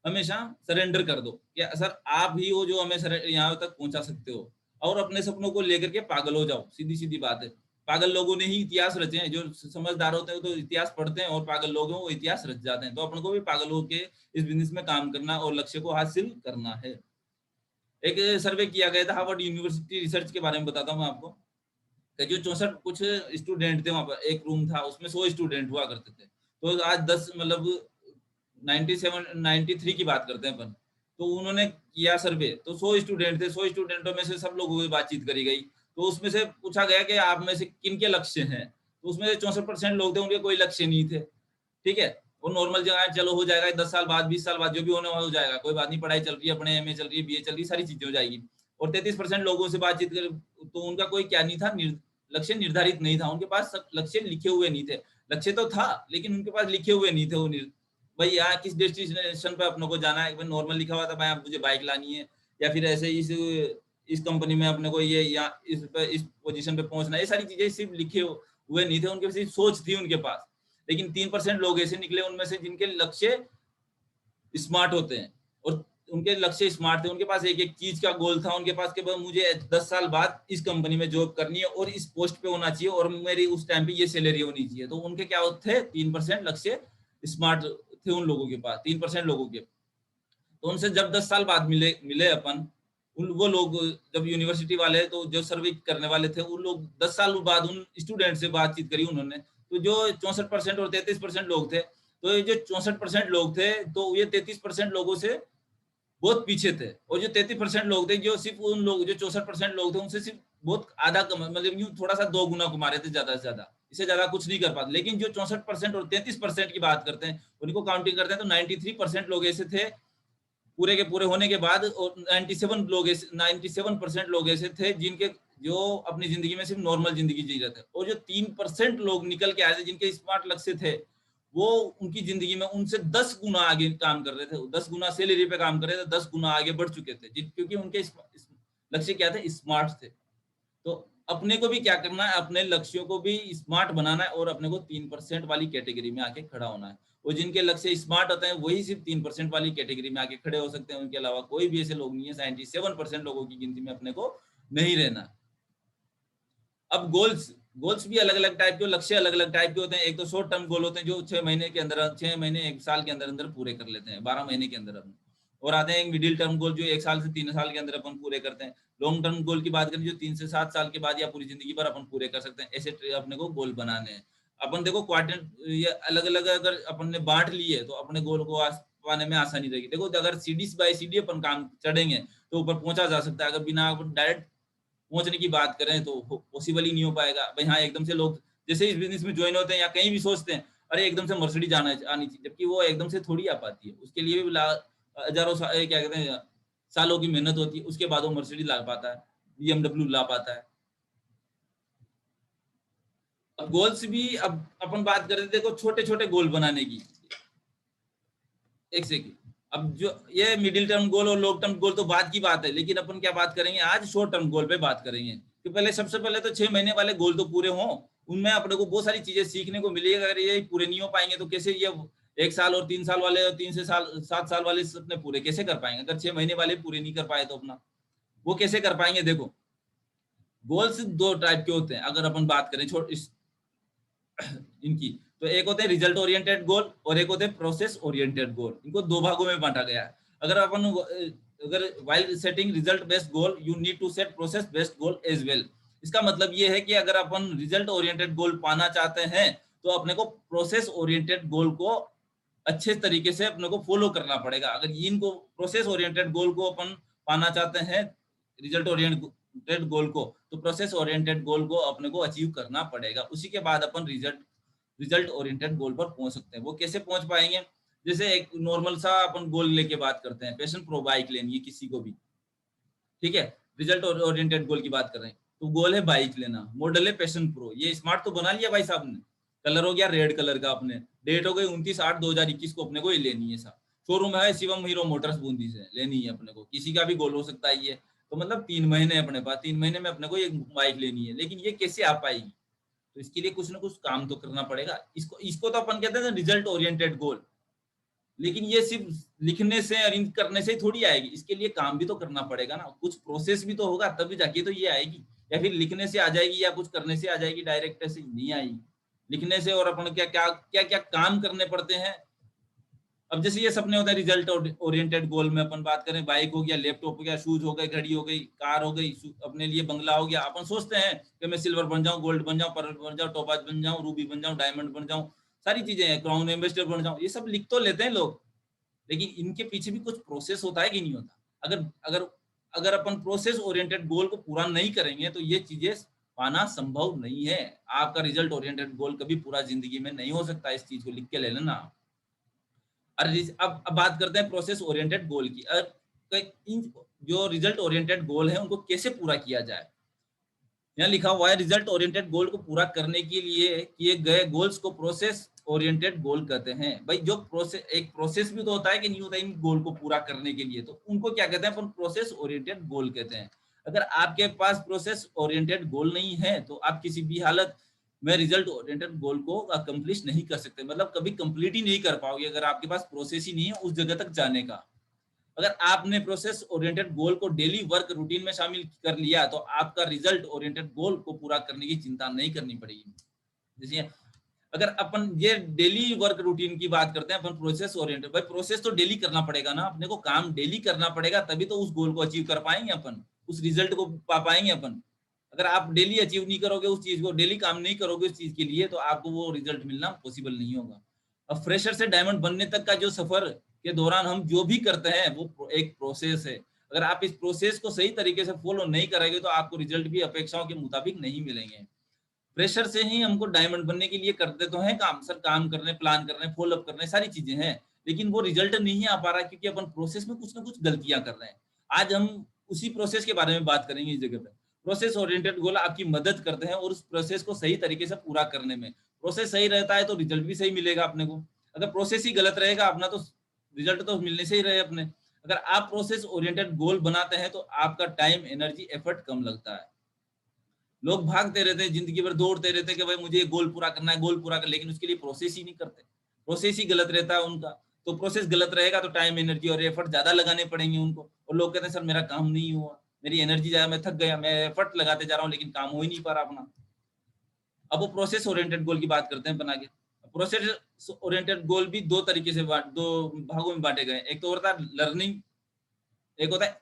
हमेशा सरेंडर कर दो कि सर आप ही हो जो हमें यहाँ तक पहुंचा सकते हो। और अपने सपनों को लेकर के पागल हो जाओ। सीधी सीधी बात है। पागल लोगों ने ही इतिहास रचे हैं। जो समझदार होते हैं तो इतिहास पढ़ते हैं, और पागल लोग हैं वो इतिहास रच जाते हैं। तो अपन को भी पागल होकर इस बिजनेस में काम करना और लक्ष्य को हासिल करना है। एक सर्वे किया गया था हार्वर्ड यूनिवर्सिटी रिसर्च के बारे में बताता हूँ आपको, कि जो 64 कुछ स्टूडेंट थे वहां पर, एक रूम था उसमें 100 स्टूडेंट हुआ करते थे। तो आज 10 मतलब 93 की बात करते हैं अपन, तो उन्होंने किया सर्वे, तो 100 स्टूडेंट थे। 100 स्टूडेंटों में से सब लोगों की बातचीत करी गई। तो उसमें से पूछा गया कि आप में से किन के लक्ष्य हैं। तो उसमें से 64% लोग थे, उनके कोई लक्ष्य नहीं थे। ठीक है, वो नॉर्मल जगह चलो हो जाएगा, 10 साल बाद 20 साल बाद जो भी होने वाला हो जाएगा, कोई बात नहीं, पढ़ाई चल रही है, अपने एमए चल रही है, बीए चल रही है, सारी चीजें हो जाएगी। और 33% लोगों से बातचीत कर, तो उनका कोई क्या नहीं था, लक्ष्य निर्धारित नहीं था। उनके पास लक्ष्य लिखे हुए नहीं थे। लक्ष्य तो था लेकिन उनके पास लिखे हुए नहीं थे। वो भाई यहाँ किस डेस्टिनेशन पे अपने को जाना है, नॉर्मल लिखा हुआ था भाई मुझे बाइक लानी है, या फिर ऐसे इस कंपनी में अपने को ये या इस पोजीशन पे पहुंचना है, ये सारी चीजें सिर्फ लिखे हुए नहीं थे। उनके सिर्फ सोच थी उनके पास। लेकिन 3% लोग ऐसे निकले उनमें से जिनके लक्ष्य स्मार्ट होते हैं, और उनके लक्ष्य स्मार्ट थे। उनके पास एक एक चीज का गोल था उनके पास, कि मुझे 10 साल बाद इस कंपनी में जॉब करनी है और इस पोस्ट पे होना चाहिए और मेरी उस टाइम पे ये सैलरी होनी चाहिए। तो उनके क्या थे, 3% लक्ष्य स्मार्ट थे उन लोगों के पास, 3% लोगों के। तो उनसे जब 10 साल बाद मिले अपन, वो लोग जब यूनिवर्सिटी वाले, तो जो सर्वे करने वाले थे, उन लोग 10 साल बाद उन स्टूडेंट से बातचीत करी उन्होंने। तो जो 64% और 33% लोग थे, तो ये जो 64% लोग थे, तो ये 33% लोगों से बहुत पीछे थे। और जो 33% लोग थे, जो सिर्फ उन लोग जो 64% लोग थे, उनसे सिर्फ बहुत आधा कम, मतलब यूं थोड़ा सा 2 गुना कमा रहे थे, ज्यादा से ज्यादा, इससे ज्यादा कुछ नहीं कर पाते। लेकिन जो 64% और 33% की बात करते हैं, उनको काउंटिंग करते हैं, तो 93% लोग ऐसे थे पूरे के पूरे होने के बाद, और 97% लोग ऐसे थे जिनके जो अपनी जिंदगी में सिर्फ नॉर्मल जिंदगी जी रहे थे, और जो 3% लोग निकल के आए थे जिनके स्मार्ट लक्ष्य थे, वो उनकी जिंदगी में उनसे 10 गुना आगे काम कर रहे थे, 10 गुना सैलरी पे काम कर रहे थे, 10 गुना आगे बढ़ चुके थे, क्योंकि उनके लक्ष्य क्या थे, स्मार्ट थे। तो अपने को भी क्या करना है, अपने लक्ष्यों को भी स्मार्ट बनाना है, और अपने को 3% वाली कैटेगरी में आके खड़ा होना है। और जिनके लक्ष्य स्मार्ट होते हैं वही सिर्फ 3% वाली कैटेगरी में आके खड़े हो सकते हैं, उनके अलावा कोई भी ऐसे लोग नहीं है। 97% लोगों की गिनती में अपने को नहीं रहना। अब गोल्स भी अलग अलग टाइप के, लक्ष्य अलग अलग टाइप के होते हैं। एक तो शॉर्ट टर्म गोल होते हैं जो 6 महीने के अंदर, 6 महीने 1 साल के अंदर अंदर पूरे कर लेते हैं, 12 महीने के अंदर अपन। और आते हैं मिडिल टर्म गोल जो 1 साल से 3 साल के अंदर अपन पूरे करते हैं। लॉन्ग टर्म गोल की बात करें जो 3 से 7 साल के बाद या पूरी जिंदगी भर अपन पूरे कर सकते हैं। ऐसे अपने को गोल बनाने हैं। अपन देखो क्वार्टर ये अलग अलग अगर अपन ने बांट लिए तो अपने गोल को पाने में आसानी रहेगी। देखो अगर सीडी बाय सीडी अपन काम चढ़ेंगे तो ऊपर पहुंचा जा सकता है। अगर बिना डायरेक्ट पहुंचने की बात करें तो पॉसिबल ही नहीं हो पाएगा। भाई हाँ, एकदम से लोग जैसे इस बिजनेस में ज्वाइन होते हैं या कहीं भी सोचते हैं अरे एकदम से मर्सिडीज आनी चाहिए, जबकि वो एकदम से थोड़ी आ पाती है। उसके लिए भी हजारों क्या कहते हैं सालों की मेहनत होती है, उसके बाद वो मर्सिडीज ला पाता है, BMW ला पाता है। अब गोल्स भी, अब अपन बात कर रहे थे देखो छोटे छोटे गोल बनाने की, एक सेकंड। अब जो ये मिडिल टर्म गोल और लॉन्ग टर्म गोल तो बात की बात है, लेकिन अपन क्या बात करेंगे आज, शॉर्ट टर्म गोल पे बात करेंगे। कि पहले सबसे पहले तो 6 महीने वाले गोल तो पूरे हों, उनमें अपने को बहुत सारी चीजें सीखने को मिलेगी। अगर ये पूरे नहीं हो पाएंगे तो कैसे ये 1 साल और 3 साल वाले और 3 से 7 साल वाले अपने पूरे कैसे कर पाएंगे? अगर 6 महीने वाले पूरे नहीं कर पाए तो अपना वो कैसे कर पाएंगे? देखो गोल्स 2 टाइप के होते हैं अगर अपन बात करें इनकी, तो एक होते हैं रिजल्ट ओरिएंटेड गोल और एक होते हैं प्रोसेस ओरिएंटेड गोल। इनको 2 भागों में बांटा गया है। अगर while setting result based goal you need to set process based goal as well। इसका मतलब ये है कि अगर अपन रिजल्ट ओरिएंटेड गोल पाना चाहते हैं तो अपने को प्रोसेस ओरिएंटेड गोल को अच्छे तरीके से अपने को फॉलो करना पड़ेगा। अगर इनको प्रोसेस ओरिएंटेड गोल को अपन पाना चाहते हैं, रिजल्ट ओरिएंटेड गोल को, तो प्रोसेस ओरिएंटेड गोल को अपने को अचीव करना पड़ेगा। उसी के बाद अपन रिजल्ट ओरिएंटेड गोल पर पहुंच सकते हैं। वो कैसे पहुंच पाएंगे? जैसे एक नॉर्मल सा अपन गोल लेके बात करते हैं, पैशन प्रो बाइक लेनी है किसी को भी, ठीक है, रिजल्ट ओरिएंटेड गोल की बात कर रहे हैं तो गोल है बाइक लेना, मॉडल है पैशन प्रो। ये स्मार्ट तो बना लिया भाई साहब ने, कलर हो गया रेड कलर का, अपने डेट हो गई 29/8/2021 को अपने को ये लेनी है। सा शोरूम है शिवम हीरो मोटर्स बूंदी से, लेनी है अपने को। किसी का भी गोल हो सकता है ये, तो मतलब 3 महीने अपने पास, 3 महीने में अपने को ये बाइक लेनी है। लेकिन ये कैसे आ पाएगी? तो इसके लिए कुछ ना कुछ काम तो करना पड़ेगा। इसको तो अपन कहते हैं रिजल्ट ओरिएंटेड गोल। लेकिन ये सिर्फ लिखने से अरेंज करने से ही थोड़ी आएगी, इसके लिए काम भी तो करना पड़ेगा ना, कुछ प्रोसेस भी तो होगा तभी जाके तो ये आएगी। या फिर लिखने से आ जाएगी या कुछ करने से आ जाएगी, डायरेक्ट ऐसे नहीं आएगी। लिखने से और अपन क्या काम करने पड़ते हैं। अब जैसे ये सपने होते हैं रिजल्ट ओरिएंटेड गोल में, अपन बात करें बाइक हो गया, लैपटॉप हो गया, शूज हो गए, घड़ी हो गई, कार हो गई, अपने लिए बंगला हो गया। अपन सोचते हैं कि मैं सिल्वर बन जाऊं, गोल्ड बन जाऊं, पर्ल बन जाऊं, टोपाज बन जाऊं, रूबी बन जाऊं, डायमंड बन जाऊं, सारी चीजें हैं, क्राउन एम्बेसडर बन जाऊं, ये सब लिख तो लेते हैं लोग, लेकिन इनके पीछे भी कुछ प्रोसेस होता है कि नहीं होता? अगर अपन प्रोसेस ओरिएंटेड गोल को पूरा नहीं करेंगे तो ये चीजें पाना संभव नहीं है। आपका रिजल्ट ओरिएंटेड गोल कभी पूरा जिंदगी में नहीं हो सकता। इस चीज को लिख के ले लेना। अब बात करते हैं प्रोसेस ओरिएंटेड गोल की। जो रिजल्ट ओरिएंटेड गोल है उनको कैसे पूरा किया जाए? यहाँ लिखा हुआ है रिजल्ट ओरिएंटेड गोल को पूरा करने के लिए किए गए गोल्स को प्रोसेस ओरिएंटेड गोल कहते हैं। भाई जो एक प्रोसेस भी तो होता है कि नहीं होता इन गोल को पूरा करने के लिए, तो उनको क्या कहते हैं? अपन प्रोसेस ओरिएंटेड गोल कहते हैं। अगर आपके पास प्रोसेस ओरिएंटेड गोल नहीं है तो आप किसी भी हालत में रिजल्ट ओरिएंटेड गोल को अकम्प्लिश नहीं कर सकते, मतलब कभी कंप्लीट ही नहीं कर पाओगे अगर आपके पास प्रोसेस ही नहीं है उस जगह तक जाने का। अगर आपने प्रोसेस ओरिएंटेड गोल को डेली वर्क रूटीन में शामिल कर लिया तो आपका रिजल्ट ओरिएंटेड गोल को पूरा करने की चिंता नहीं करनी पड़ेगी। जैसे अगर अपन ये डेली वर्क रूटीन की बात करते हैं, अपन प्रोसेस ओरिएंटेड, भाई प्रोसेस तो डेली करना पड़ेगा ना, अपने को काम डेली करना पड़ेगा, तभी तो उस गोल को अचीव कर पाएंगे अपन, उस रिजल्ट को पा पाएंगे अपन। अगर आप डेली अचीव नहीं करोगे उस चीज को, डेली काम नहीं करोगे उस चीज के लिए, तो आपको वो रिजल्ट मिलना पॉसिबल नहीं होगा। अब फ्रेशर से डायमंड बनने तक का जो सफर के दौरान हम जो भी करते हैं वो एक प्रोसेस है। अगर आप इस प्रोसेस को सही तरीके से फॉलो नहीं करेंगे तो आपको रिजल्ट भी अपेक्षाओं के मुताबिक नहीं मिलेंगे। प्रेशर से ही हमको डायमंड बनने के लिए करते तो हैं काम, सर काम करने, प्लान करने, फॉलो अप करने, सारी चीजें हैं, लेकिन वो रिजल्ट नहीं आ पा रहा क्योंकि अपन प्रोसेस में कुछ ना कुछ गलतियां कर रहे हैं। आज हम उसी प्रोसेस के बारे में बात करेंगे इस जगह पे। प्रोसेस ओरिएंटेड गोल आपकी मदद करते हैं और उस प्रोसेस को सही तरीके से पूरा करने में। प्रोसेस सही रहता है तो रिजल्ट भी सही मिलेगा अपने को। अगर प्रोसेस ही गलत रहेगा अपना तो रिजल्ट तो मिलने से ही रहे अपने। अगर आप प्रोसेस ओरिएंटेड गोल बनाते हैं तो आपका टाइम, एनर्जी, एफर्ट कम लगता है। लोग भागते रहते हैं, जिंदगी भर दौड़ते रहते हैं कि भाई मुझे गोल पूरा करना है, गोल पूरा कर, लेकिन उसके लिए प्रोसेस ही नहीं करते। प्रोसेस ही गलत रहता है उनका। तो प्रोसेस गलत रहेगा तो टाइम, एनर्जी और एफर्ट ज्यादा लगाने पड़ेंगे उनको। और लोग कहते हैं सर मेरा काम नहीं हुआ, मेरी एनर्जी ज्यादा, मैं थक गया, मैं एफर्ट लगाते जा रहा हूँ लेकिन काम हो ही नहीं पा रहा अपना। अब वो प्रोसेस ओरिएंटेड गोल की बात करते हैं बना के। प्रोसेस ओरिएंटेड गोल भी दो तरीके से दो भागों में बांटे गए। एक तो होता है लर्निंग, एक होता है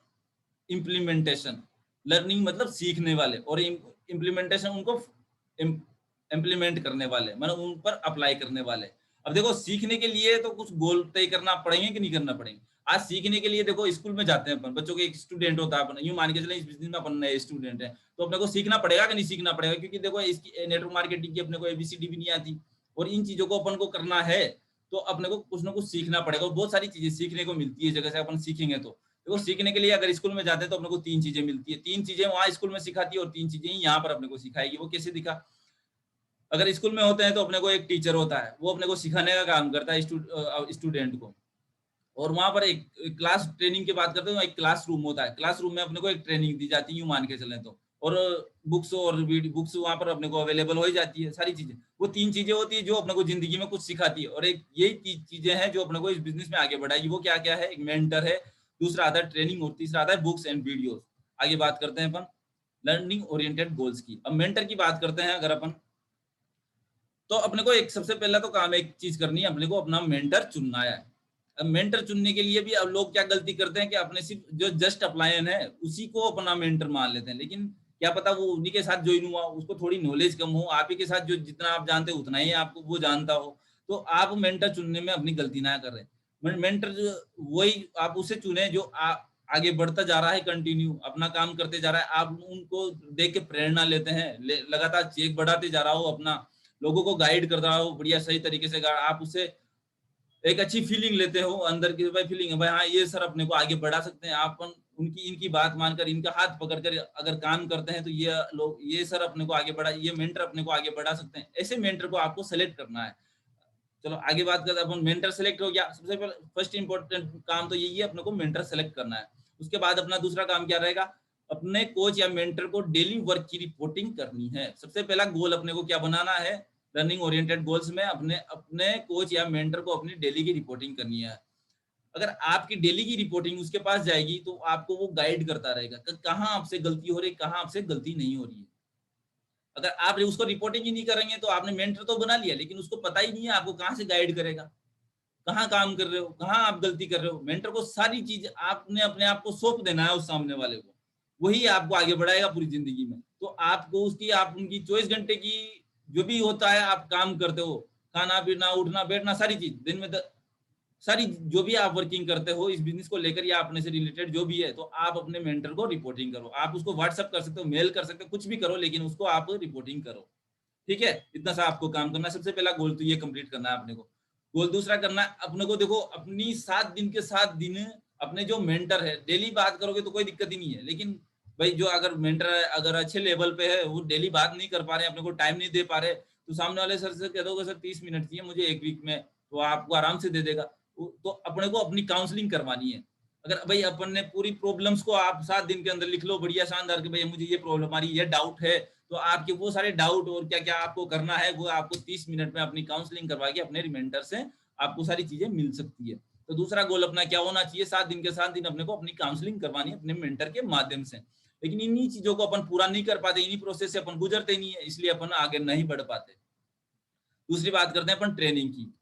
इम्प्लीमेंटेशन। लर्निंग मतलब सीखने वाले, और इम्प्लीमेंटेशन उनको इम्प्लीमेंट करने वाले, मतलब उन पर अप्लाई करने वाले। अब देखो सीखने के लिए तो कुछ गोल तय करना पड़ेंगे कि नहीं करना पड़ेंगे। आज सीखने के लिए देखो स्कूल में जाते हैं अपन, बच्चों के एक स्टूडेंट होता है, अपन यूं मान के चले इस बिजनेस में अपन नए स्टूडेंट है तो अपने को सीखना पड़ेगा कि नहीं सीखना पड़ेगा, क्योंकि देखो इसकी नेटवर्क मार्केटिंग की अपने को एबीसीडी भी नहीं आती और इन चीजों को अपन को करना है तो अपने को कुछ ना कुछ सीखना पड़ेगा। और बहुत सारी चीजें सीखने को मिलती है जगह से, अपन सीखेंगे तो देखो सीखने के लिए अगर स्कूल में जाते हैं तो अपने को 3 चीजें मिलती है। 3 चीजें वहां स्कूल में सिखाती है और 3 चीजें यहाँ पर अपने को सिखाएगी। वो कैसे दिखा, अगर स्कूल में होते हैं तो अपने को एक टीचर होता है, वो अपने को सिखाने का काम करता है स्टूडेंट को। और वहां पर एक क्लास ट्रेनिंग की बात करते हैं, एक क्लासरूम होता है, क्लासरूम में अपने को एक ट्रेनिंग दी जाती है यूं मान के चलें तो। और बुक्स और बुक्स वहां पर अपने को अवेलेबल हो ही जाती है सारी चीजें। वो 3 चीजें होती है जो अपने को जिंदगी में कुछ सिखाती है, और एक यही चीजें हैं जो अपने को इस बिजनेस में आगे बढ़ाएगी। वो क्या क्या है, एक मेंटर है, दूसरा आता है ट्रेनिंग, और तीसरा आता है बुक्स एंड वीडियोस। आगे बात करते हैं अपन लर्निंग ओरिएंटेड गोल्स की। अब मेंटर की बात करते हैं अगर अपन, तो अपने को एक सबसे पहला तो काम एक चीज करनी है, अपने को अपना मेंटर चुनना है। अब मेंटर चुनने के लिए भी अब लोग क्या गलती करते हैं कि अपने सिर्फ जो जस्ट अपलायन है उसी को अपना मेंटर मान लेते हैं, लेकिन क्या पता वो उन्हीं के साथ ज्वाइन हुआ, उसको थोड़ी नॉलेज कम हो, आप ही के साथ जो जितना आप जानते हो उतना ही आपको वो जानता हो, तो आप मेंटर चुनने में अपनी गलती ना करें। मेंटर वही आप उसे चुने जो आगे बढ़ता जा रहा है, कंटिन्यू अपना काम करते जा रहा है, आप उनको देख के प्रेरणा लेते हैं, लगातार चेक बढ़ाते जा रहा हो, अपना लोगों को गाइड कर रहा हो बढ़िया सही तरीके से, आप उसे एक अच्छी फीलिंग लेते हो अंदर की, भाई फीलिंग है भाई हाँ ये सर अपने को आगे बढ़ा सकते हैं, आप उनकी इनकी बात मानकर इनका हाथ पकड़कर अगर काम करते हैं तो ये लोग, ये सर अपने को आगे बढ़ा, ये मेंटर अपने को आगे बढ़ा सकते हैं। ऐसे मेंटर को आपको सेलेक्ट करना है। चलो आगे बात करते हैं, अपन मेंटर सेलेक्ट हो गया, सबसे पहले फर्स्ट इंपॉर्टेंट काम तो यही है, अपने को मेंटर सेलेक्ट करना है। उसके बाद अपना दूसरा काम क्या रहेगा, अपने कोच या मेंटर को डेली वर्क की रिपोर्टिंग करनी है। सबसे पहला गोल अपने को क्या बनाना है, लर्निंग ओरिएंटेड गोल्स में अपने कोच या मेंटर को अपनी डेली की रिपोर्टिंग करनी है। अगर आपकी डेली की रिपोर्टिंग उसके पास जाएगी तो आपको वो गाइड करता रहेगा कहाँ आपसे गलती हो रही है, कहाँ आपसे गलती नहीं हो रही है। अगर आप उसको रिपोर्टिंग ही नहीं करेंगे तो आपने मेंटर तो बना लिया लेकिन उसको पता ही नहीं है आपको कहाँ से गाइड करेगा, कहाँ काम कर रहे हो, कहाँ आप गलती कर रहे हो। मेंटर को सारी चीज आपने अपने आप को सौंप देना है उस सामने वाले को, वही आपको आगे बढ़ाएगा पूरी जिंदगी में। तो आपको उसकी आप उनकी 24 घंटे की जो भी होता है आप काम करते हो, खाना पीना उठना बैठना सारी चीज दिन में सारी जो भी आप वर्किंग करते हो इस बिजनेस को लेकर या अपने से रिलेटेड जो भी है, तो आप अपने मेंटर को रिपोर्टिंग करो। आप उसको व्हाट्सएप कर सकते हो, मेल कर सकते हो, कुछ भी करो लेकिन उसको आप रिपोर्टिंग करो। ठीक है, इतना सा आपको काम करना है। सबसे पहला गोल तो ये कंप्लीट करना है अपने को। गोल दूसरा करना है अपने को, देखो अपनी 7 दिन के 7 दिन अपने जो मेंटर है डेली बात करोगे तो कोई दिक्कत ही नहीं है, लेकिन भाई जो अगर मेंटर अगर अच्छे लेवल पे है वो डेली बात नहीं कर पा रहे, अपने को टाइम नहीं दे पा रहे, तो सामने वाले सर से कह दोगे सर 30 मिनट चाहिए मुझे एक वीक में, तो आपको आराम से दे देगा। तो अपने को अपनी काउंसलिंग करवानी है। अगर भाई अपन ने पूरी प्रॉब्लम्स को आप 7 दिन के अंदर लिख लो बढ़िया शानदार कि भाई मुझे ये प्रॉब्लम आ रही है, ये डाउट है, तो आपके वो सारे डाउट और क्या क्या आपको करना है वो आपको 30 मिनट में अपनी काउंसलिंग करवा के अपने मेंटर से आपको सारी चीजें मिल सकती है। तो दूसरा गोल अपना क्या होना चाहिए, 7 दिन के 7 दिन अपने को अपनी काउंसलिंग करवानी है अपने मेंटर के माध्यम से। लेकिन इन्हीं चीजों को अपन पूरा नहीं कर पाते, इन्हीं प्रोसेस से अपन गुजरते नहीं है, इसलिए अपन आगे नहीं बढ़ पाते। दूसरी बात करते हैं अपन ट्रेनिंग की।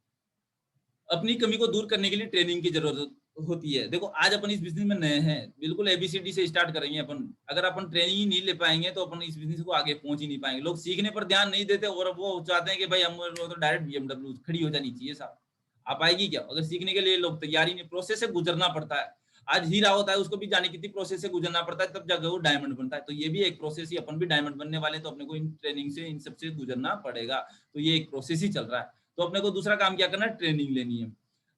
अपनी कमी को दूर करने के लिए ट्रेनिंग की जरूरत होती है। देखो आज अपन इस बिजनेस में नए हैं, बिल्कुल एबीसीडी से स्टार्ट करेंगे अपन, अगर अपन ट्रेनिंग ही नहीं ले पाएंगे तो अपन इस बिजनेस को आगे पहुंच ही नहीं पाएंगे। लोग सीखने पर ध्यान नहीं देते और वो चाहते हैं कि भाई हम तो डायरेक्ट BMW खड़ी हो जानी चाहिए साहब, आप आएगी क्या? अगर सीखने के लिए लोग तैयारी नहीं, प्रोसेस से गुजरना पड़ता है। आज हीरा होता है उसको भी जाने कितनी प्रोसेस से गुजरना पड़ता है तब जाकर वो डायमंड बनता है। तो ये भी एक प्रोसेस ही, अपन भी डायमंड बनने वाले तो अपने को इन ट्रेनिंग से इन सबसे गुजरना पड़ेगा। तो ये एक प्रोसेस ही चल रहा है। तो अपने को दूसरा काम क्या करना है, ट्रेनिंग लेनी है।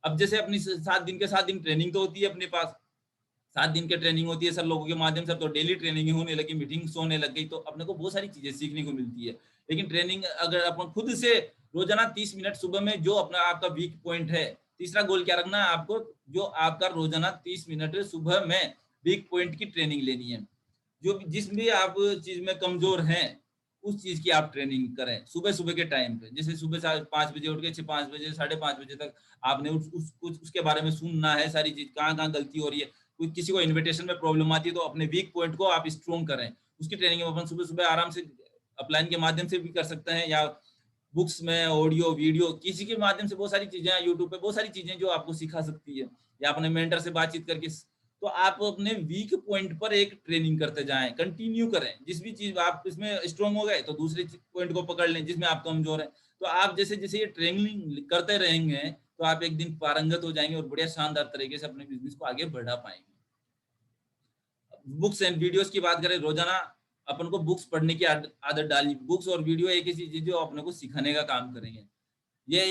अब जैसे अपनी 7 दिन ट्रेनिंग तो होती है अपने पास, 7 दिन की ट्रेनिंग होती है सर लोगों के माध्यम से, तो डेली ट्रेनिंग होने लगी, मीटिंग्स होने लग गई, तो अपने को बहुत सारी चीजें सीखने को मिलती है। लेकिन ट्रेनिंग अगर अपन खुद से रोजाना 30 मिनट सुबह में, जो अपना आपका वीक पॉइंट है, तीसरा गोल क्या रखना है आपको, जो आपका रोजाना 30 मिनट सुबह में वीक पॉइंट की ट्रेनिंग लेनी है। जो जिसमें आप चीज में कमजोर हैं, उस चीज की आप ट्रेनिंग करें सुबह सुबह के टाइम पे। जैसे सुबह 5 बजे उठ के 5 बजे 5:30 बजे तक आपने उसके बारे में सुनना है, सारी चीज कहाँ कहाँ गलती हो रही है। कोई किसी को इन्विटेशन में प्रॉब्लम आती है तो अपने वीक पॉइंट को आप स्ट्रॉन्ग करें, उसकी ट्रेनिंग अपन सुबह सुबह आराम से अपलाइन के माध्यम से भी कर सकते हैं, या बुक्स में ऑडियो वीडियो किसी के माध्यम से बहुत सारी चीजें हैं, यूट्यूब पे बहुत सारी चीजें जो आपको सिखा सकती है, या अपने मेंटर से बातचीत करके। तो आप अपने वीक पॉइंट पर एक ट्रेनिंग करते जाएं, कंटिन्यू करें। जिस भी चीज आप इसमें स्ट्रॉन्ग हो गए तो दूसरे पॉइंट को पकड़ लें जिसमें आप कमजोर हैं। तो आप जैसे जैसे ये ट्रेनिंग करते रहेंगे तो आप एक दिन पारंगत हो जाएंगे और बढ़िया शानदार तरीके से अपने बिजनेस को आगे बढ़ा पाएंगे। बुक्स एंड वीडियोस की बात करें, रोजाना अपन को बुक्स पढ़ने की आदत डालनी। बुक्स और वीडियो एक ऐसी चीज जो अपने को सिखाने का काम करेंगे। ये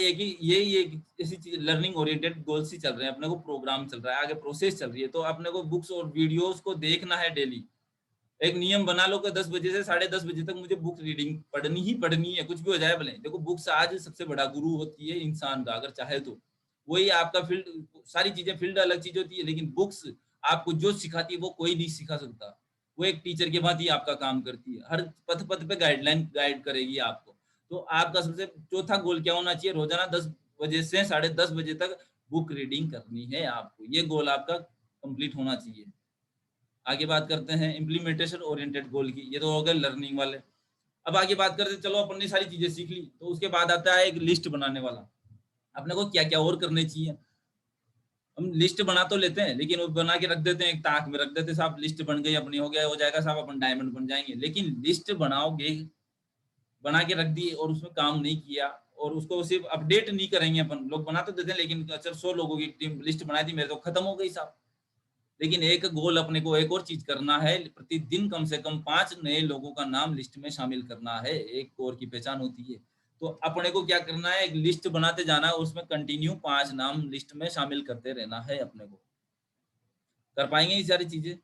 ऐसी चीज लर्निंग ओरिएंटेड गोल्स ही चल रहे हैं, अपने को प्रोग्राम चल रहा है, आगे प्रोसेस चल रही है। तो अपने को बुक्स और वीडियोस को देखना है डेली। एक नियम बना लो कि 10 बजे से 10:30 बजे तक मुझे बुक रीडिंग पढ़नी ही पढ़नी है, कुछ भी हो जाए भले। देखो बुक्स आज सबसे बड़ा गुरु होती है इंसान का, अगर चाहे तो। वही आपका फील्ड, सारी चीजें फील्ड अलग चीज होती है, लेकिन बुक्स आपको जो सिखाती है वो कोई नहीं सिखा सकता। वो एक टीचर के भांति आपका काम करती है, हर पथ पथ पे गाइड करेगी आपको। तो आपका सबसे चौथा गोल क्या होना चाहिए, रोजाना 10 बजे से 10:30 बजे तक बुक रीडिंग करनी है आपको। ये गोल आपका कंप्लीट होना चाहिए। आगे बात करते हैं इम्प्लीमेंटेशन ओरिएंटेड गोल की, ये तो हो गए लर्निंग वाले। अब आगे बात करते हैं, चलो अपन ने सारी चीजें सीख ली, तो उसके बाद आता है एक लिस्ट बनाने वाला। अपने को क्या क्या और करने चाहिए। हम लिस्ट बना तो लेते हैं, लेकिन वो बना के रख देते हैं, एक ताक में रख देते हैं, साहब लिस्ट बन गई अपनी, हो गया हो जाएगा साहब, अपन डायमंड बन जाएंगे। लेकिन लिस्ट बनाओगे, बना के रख दी और उसमें काम नहीं किया, और उसको सिर्फ अपडेट नहीं करेंगे। अपन लोग बना तो देते हैं, लेकिन अच्छा 100 लोगों की टीम लिस्ट बनाई थी, मेरे तो खत्म हो गई साहब। लेकिन एक गोल अपने को एक और चीज करना है, प्रतिदिन कम से कम 5 नए लोगों का नाम लिस्ट में शामिल करना है। एक कोर की पहचान होती है। तो अपने को क्या करना है, एक लिस्ट बनाते जाना है, उसमें कंटिन्यू 5 नाम लिस्ट में शामिल करते रहना है। अपने को कर पाएंगे ये सारी चीजें।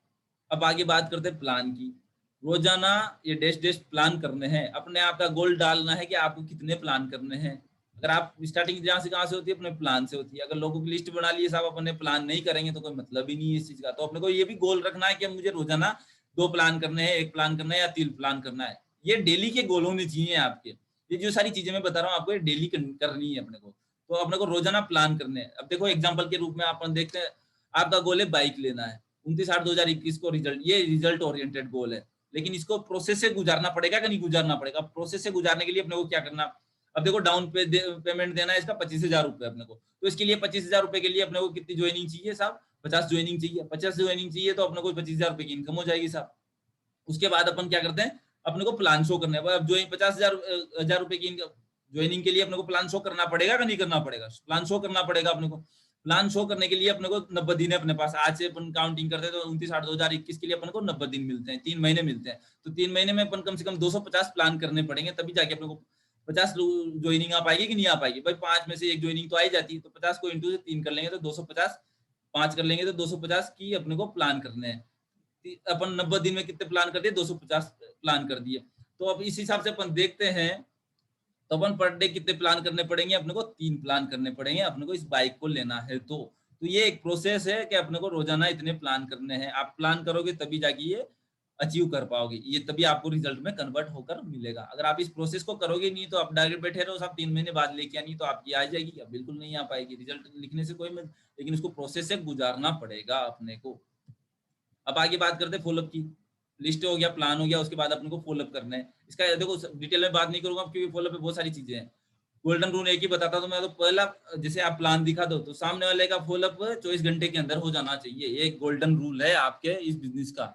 अब आगे बात करते हैं प्लान की। रोजाना ये डैश प्लान करने हैं, अपने आप का गोल डालना है कि आपको कितने प्लान करने हैं। अगर आप स्टार्टिंग जहाँ से कहाँ से होती है, अपने प्लान से होती है। अगर लोगों की लिस्ट बना ली साहब, अपने प्लान नहीं करेंगे तो कोई मतलब ही नहीं है इस चीज का। तो अपने को ये भी गोल रखना है कि मुझे रोजाना 2 प्लान करने हैं, 1 प्लान करना है या 3 प्लान करना है। ये डेली के गोल होने चाहिए आपके। ये जो सारी चीजें मैं बता रहा हूँ आपको, ये डेली करनी है अपने को। तो अपने को रोजाना प्लान करने हैं। अब देखो एग्जाम्पल के रूप में अपन देखते हैं, आपका गोल है बाइक लेना है 29/8/2021 को रिजल्ट, ये रिजल्ट ओरिएंटेड गोल है। लेकिन इसको प्रोसेस से गुजारना पड़ेगा कि नहीं गुजारना पड़ेगा। प्रोसेस से गुजारने के लिए अपने को क्या करना, अब देखो डाउन पेमेंट देना है इसका 25,000 रुपए अपने को। तो इसके लिए 25,000 रुपए के लिए अपने को कितनी ज्वाइनिंग चाहिए साहब, 50 ज्वाइनिंग चाहिए। 50 ज्वाइनिंग चाहिए तो अपने को 25,000 रुपए की इनकम हो जाएगी साहब। उसके बाद अपन क्या करते हैं, अपने को प्लान शो करना है। अब जो 50,000 रुपए की ज्वाइनिंग के लिए अपने को प्लान शो करना पड़ेगा कि नहीं करना पड़ेगा, प्लान शो करना पड़ेगा अपने को। प्लान शो करने के लिए अपने को 90 दिन है अपने पास। आज से अपन काउंटिंग करते हैं तो 29/8/2021 के लिए अपने को 90 दिन मिलते हैं, 3 महीने मिलते हैं। तो 3 महीने में अपन कम से कम 250 प्लान करने पड़ेंगे, तभी जाके अपने को 50 ज्वाइनिंग आ पाएगी कि नहीं आ पाएगी। भाई 5 में से 1 ज्वाइनिंग तो आ ही जाती है, तो 50 को इंटू से 3 कर लेंगे तो 250, 5 कर लेंगे तो 250 की अपने को प्लान करने हैं। अपन 90 दिन में कितने प्लान कर दिए, 250 प्लान कर दिए। तो अब इस हिसाब से अपन देखते हैं, तो अपन पर डे कितने प्लान करने पड़ेंगे, अपने को 3 प्लान करने पड़ेंगे अपने को इस बाइक को लेना है। तो ये एक प्रोसेस है कि अपने को रोजाना इतने प्लान करने हैं। आप प्लान करोगे तभी जाके ये अचीव कर पाओगे, ये तभी आपको रिजल्ट में कन्वर्ट होकर मिलेगा। अगर आप इस प्रोसेस को करोगे नहीं, तो आप डायरेक्ट बैठे रहो साहब 3 महीने बाद लेके आनी, तो आपकी आ जाएगी, अब बिल्कुल नहीं आ पाएगी। रिजल्ट लिखने से कोई लेकिन उसको प्रोसेस से गुजारना पड़ेगा अपने को। अब आगे बात करते हैं फॉलोअप की। लिस्ट हो गया, प्लान हो गया, उसके बाद अपने को फॉलोअप करना है। इसका देखो डिटेल में बात नहीं करूंगा क्योंकि फॉलोअप में बहुत सारी चीजें हैं। गोल्डन रूल एक ही बताता तो मैं, तो पहला जैसे आप प्लान दिखा दो तो सामने वाले का फॉलोअप 24 घंटे के अंदर हो जाना चाहिए। ये एक गोल्डन रूल है आपके इस बिजनेस का।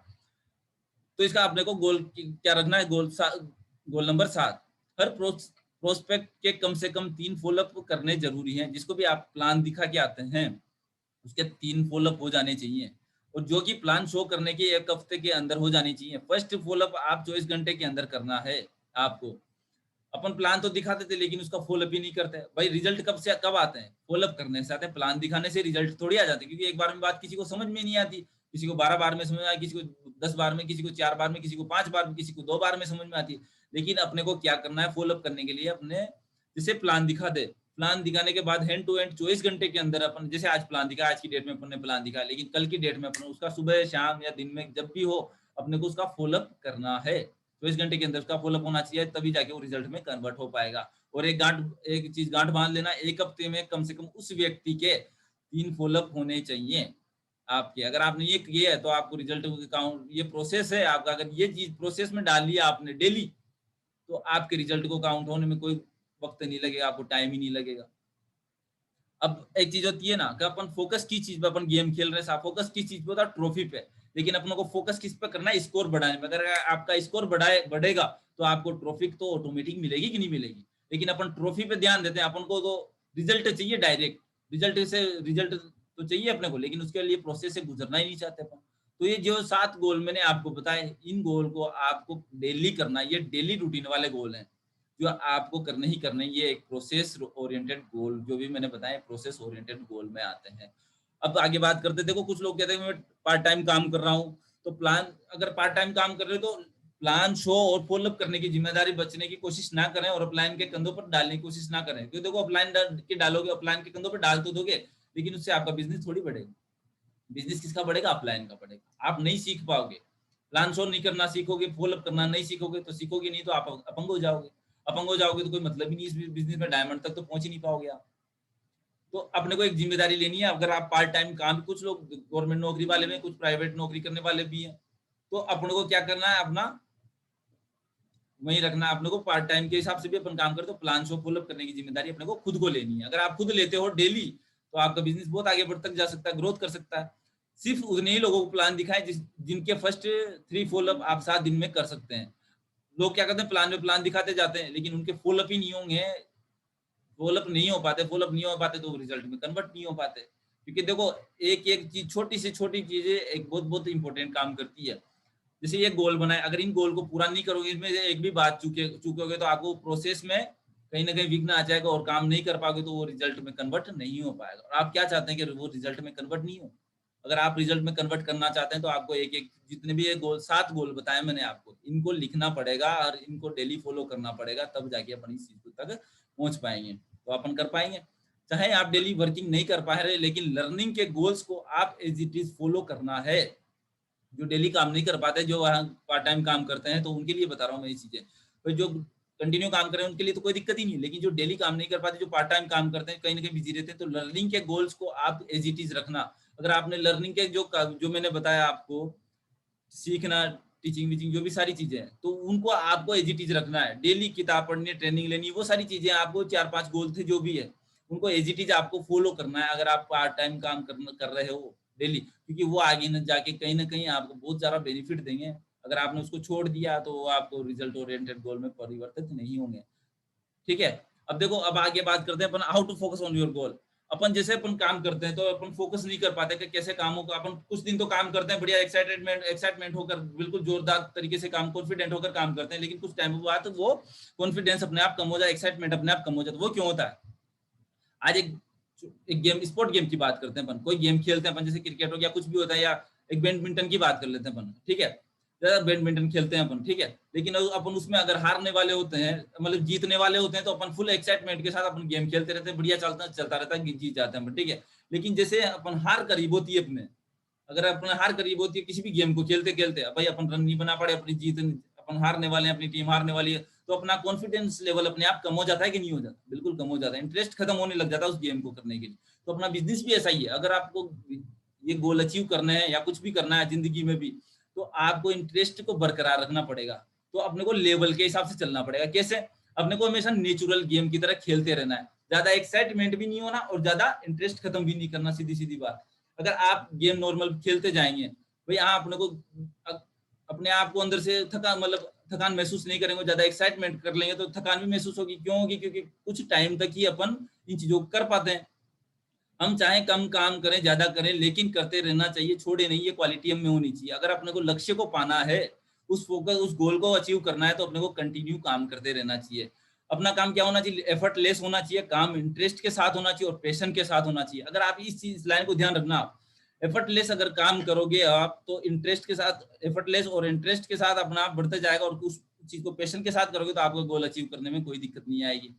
तो इसका अपने को गोल क्या रखना है, गोल नंबर 7, हर प्रोस्पेक्ट के कम से कम 3 फॉलोअप करने जरूरी हैं। जिसको भी आप प्लान दिखा के आते हैं उसके 3 फॉलोअप हो जाने चाहिए, और जो कि प्लान शो करने के 1 हफ्ते के अंदर हो जानी चाहिए। फर्स्ट फॉलोअप आप 24 घंटे के अंदर करना है आपको। अपन प्लान तो दिखाते थे लेकिन उसका फॉलोअप ही नहीं करते। भाई रिजल्ट कब से कब आते हैं? फॉलोअप करने से आते हैं। प्लान दिखाने से रिजल्ट थोड़ी आ जाते हैं, क्योंकि एक बार में बात किसी को समझ में नहीं आती। किसी को 12 बार में समझ में आए, किसी को 10 बार में, किसी को 4 बार में, किसी को 5 बार में, किसी को 2 बार में समझ में आती है। लेकिन अपने को क्या करना है, फॉलोअप करने के लिए अपने जैसे प्लान दिखा दे, प्लान दिखाने के बाद हैंड टू हैंड 24 घंटे के अंदर अपन, जैसे आज प्लान दिखा, आज की डेट में अपन ने प्लान दिखा, लेकिन कल की डेट में अपन उसका सुबह शाम या दिन में जब भी हो अपने को उसका फॉलोअप करना है। 24 घंटे के अंदर उसका फॉलोअप होना चाहिए, तभी जाके वो रिजल्ट में कन्वर्ट हो पाएगा। और एक चीज गांठ बांध लेना, एक हफ्ते में कम से कम उस व्यक्ति के 3 फॉलोअप होने चाहिए आपके। अगर आपने ये किए है तो आपको रिजल्ट काउंट, ये प्रोसेस है आपका, अगर ये चीज प्रोसेस में डाल लिया आपने डेली, तो आपके रिजल्ट को काउंट होने में कोई वक्त नहीं लगेगा, आपको टाइम ही नहीं लगेगा। अब एक चीज होती है ना कि अपन फोकस की चीज पे, अपन गेम खेल रहे हैं, फोकस किस चीज पे होता है? ट्रॉफी पे। लेकिन अपनों को फोकस किस पे करना है? स्कोर बढ़ाने में। अगर आपका स्कोर बढ़ेगा तो आपको ट्रॉफी तो ऑटोमेटिक मिलेगी कि नहीं मिलेगी। लेकिन अपन ट्रॉफी पे ध्यान देते हैं, अपन को तो रिजल्ट चाहिए डायरेक्ट, रिजल्ट तो चाहिए अपने को, लेकिन उसके लिए प्रोसेस से गुजरना ही नहीं चाहते अपन। तो ये जो 7 गोल मैंने आपको बताए, इन गोल को आपको डेली करना, ये डेली रूटीन वाले गोल हैं जो आपको करने ही करने। ये एक प्रोसेस ओरिएंटेड गोल जो भी मैंने बताया, प्रोसेस ओरिएंटेड गोल में आते हैं। अब आगे बात करते हैं। देखो कुछ लोग कहते हैं मैं पार्ट टाइम काम कर रहा हूँ, तो प्लान, अगर पार्ट टाइम काम कर रहे हो तो प्लान शो और फॉलोअप करने की जिम्मेदारी बचने की कोशिश ना करें और अपलाइन के कंधों पर डालने की कोशिश ना करें। क्योंकि देखो अपलाइन के डालोगे, अपलाइन के कंधों पर डाल तो दोगे, लेकिन उससे आपका बिजनेस थोड़ी बढ़ेगा। बिजनेस किसका बढ़ेगा? अपलाइन का बढ़ेगा। आप नहीं सीख पाओगे, प्लान शो नहीं करना सीखोगे, फॉलोअप करना नहीं सीखोगे, तो सीखोगे नहीं तो आप अपंग हो जाओगे। अपंग हो जाओगे तो कोई मतलब ही नहीं इस बिजनेस में, डायमंड तक तो पहुंच ही नहीं पाओगे आप। तो अपने को एक जिम्मेदारी लेनी है। अगर आप पार्ट टाइम काम, कुछ लोग गवर्नमेंट नौकरी वाले में, कुछ प्राइवेट नौकरी करने वाले भी हैं, तो अपने को क्या करना है, अपना वही रखना है। अपने को पार्ट टाइम के हिसाब से भी अपन काम करते हो, प्लान शो फॉलोअप करने की जिम्मेदारी अपने को खुद को लेनी है। अगर आप खुद लेते हो डेली, तो आपका बिजनेस बहुत आगे बढ़ तक जा सकता है, ग्रोथ कर सकता है। सिर्फ उतने ही लोगों को प्लान दिखाएं जिनके फर्स्ट 3 फॉलोअप आप 7 दिन में कर सकते हैं। लोग क्या करते हैं, प्लान में प्लान दिखाते जाते हैं, लेकिन उनके फॉलोअप ही नहीं होंगे, फॉलोअप नहीं हो पाते तो रिजल्ट में कन्वर्ट नहीं हो पाते। क्योंकि देखो एक एक चीज, छोटी से छोटी चीजें एक बहुत बहुत इंपॉर्टेंट काम करती है। जैसे ये गोल बनाए, अगर इन गोल को पूरा नहीं करोगे, इसमें एक भी बात चूकोगे तो आपको प्रोसेस में कहीं ना कहीं विघ्न आ जाएगा और काम नहीं कर पाओगे, तो वो रिजल्ट में कन्वर्ट नहीं हो पाएगा। और आप क्या चाहते हैं कि वो रिजल्ट में कन्वर्ट नहीं हो। अगर आप रिजल्ट में कन्वर्ट करना चाहते हैं तो आपको एक एक, जितने भी ये गोल, 7 गोल बताए मैंने आपको, इनको लिखना पड़ेगा और इनको डेली फॉलो करना पड़ेगा, तब जाके अपन इस चीज तक पहुंच पाएंगे। तो अपन कर पाएंगे। चाहे आप डेली वर्किंग नहीं कर पा रहे, लेकिन लर्निंग के गोल्स को आप एज इट इज फॉलो करना है। जो डेली काम नहीं कर पाते, जो पार्ट टाइम काम करते हैं, तो उनके लिए बता रहा हूँ मैं ये चीजें। तो जो कंटिन्यू काम कर रहे हैं उनके लिए तो कोई दिक्कत ही नहीं, लेकिन जो डेली काम नहीं कर पाते, जो पार्ट टाइम काम करते हैं, कहीं ना कहीं बिजी रहते हैं, तो लर्निंग के गोल्स को आप एज इट इज रखना। अगर आपने लर्निंग के जो मैंने बताया आपको, सीखना, टीचिंग वीचिंग, जो भी सारी चीजें हैं, तो उनको आपको एज इट इज रखना है। डेली किताब पढ़नी, ट्रेनिंग लेनी, वो सारी चीजें आपको 4-5 गोल थे जो भी है, उनको एज इट इज आपको फॉलो करना है। अगर आप पार्ट टाइम काम कर रहे हो डेली, क्योंकि वो आगे न जाके कहीं ना कहीं आपको बहुत सारा बेनिफिट देंगे। अगर आपने उसको छोड़ दिया तो आपको रिजल्ट ओरिएंटेड गोल में परिवर्तित नहीं होंगे। ठीक है। अब देखो, अब आगे बात करते हैं अपन how to focus on your goal. अपन जैसे अपन काम करते हैं तो अपन फोकस नहीं कर पाते कि कैसे कामों को, अपन कुछ दिन तो काम करते हैं बढ़िया एक्साइटमेंट होकर, बिल्कुल जोरदार तरीके से काम, कॉन्फिडेंट होकर काम करते हैं, लेकिन कुछ टाइम बाद वो कॉन्फिडेंस अपने आप कम हो जाए, एक्साइटमेंट अपने आप कम हो जाए। वो क्यों होता है? आज एक गेम, स्पोर्ट गेम की बात करते हैं अपन, कोई गेम खेलते हैं अपन, जैसे क्रिकेट हो गया, कुछ भी होता है, या एक बैडमिंटन की बात कर लेते हैं अपन। ठीक है, बैडमिंटन खेलते हैं अपन, ठीक है, लेकिन अपन उसमें अगर हारने वाले होते हैं, मतलब जीतने वाले होते हैं, तो अपन फुल एक्साइटमेंट के साथ अपन गेम खेलते रहते हैं, बढ़िया चलता रहता है, जीत जाते हैं अपन। ठीक है, लेकिन जैसे अपन हार करीब होती है अपने, अगर अपन हार करीब होती है किसी भी गेम को खेलते खेलते, भाई अपन रन नहीं बना पड़े, अपनी जीत, अपन हारने वाले हैं, अपनी टीम हारने वाली है, तो अपना कॉन्फिडेंस लेवल अपने आप कम हो जाता है कि नहीं हो जाता? बिल्कुल कम हो जाता है, इंटरेस्ट खत्म होने लग जाता है उस गेम को करने के लिए। तो अपना बिजनेस भी ऐसा ही है। अगर आपको ये गोल अचीव करना है या कुछ भी करना है जिंदगी में भी, तो आपको इंटरेस्ट को बरकरार रखना पड़ेगा। तो अपने को लेवल के हिसाब से चलना पड़ेगा। कैसे? अपने को हमेशा नेचुरल गेम की तरह खेलते रहना है, ज्यादा एक्साइटमेंट भी नहीं होना और ज्यादा इंटरेस्ट खत्म भी नहीं करना। सीधी सीधी बात, अगर आप गेम नॉर्मल खेलते जाएंगे, भाई अपने को अपने आप को अंदर से थकान महसूस नहीं करेंगे, ज्यादा एक्साइटमेंट कर लेंगे तो थकान भी महसूस होगी। क्यों होगी? क्योंकि कुछ टाइम तक ही अपन इन चीजों को कर पाते हैं। हम चाहे कम काम करें, ज्यादा करें, लेकिन करते रहना चाहिए, छोड़े नहीं। ये क्वालिटी हम में होनी चाहिए। अगर अपने को लक्ष्य को पाना है, उस गोल को अचीव करना है, तो अपने को कंटिन्यू काम करते रहना चाहिए। अपना काम क्या होना चाहिए, एफर्टलेस होना चाहिए, काम इंटरेस्ट के साथ होना चाहिए और पैशन के साथ होना चाहिए। अगर आप इस चीज लाइन को ध्यान रखना, आप एफर्टलेस अगर काम करोगे आप तो इंटरेस्ट के साथ, एफर्टलेस और इंटरेस्ट के साथ अपना आप बढ़ते जाएगा, और उस चीज को पैशन के साथ करोगे तो आपका गोल अचीव करने में कोई दिक्कत नहीं आएगी।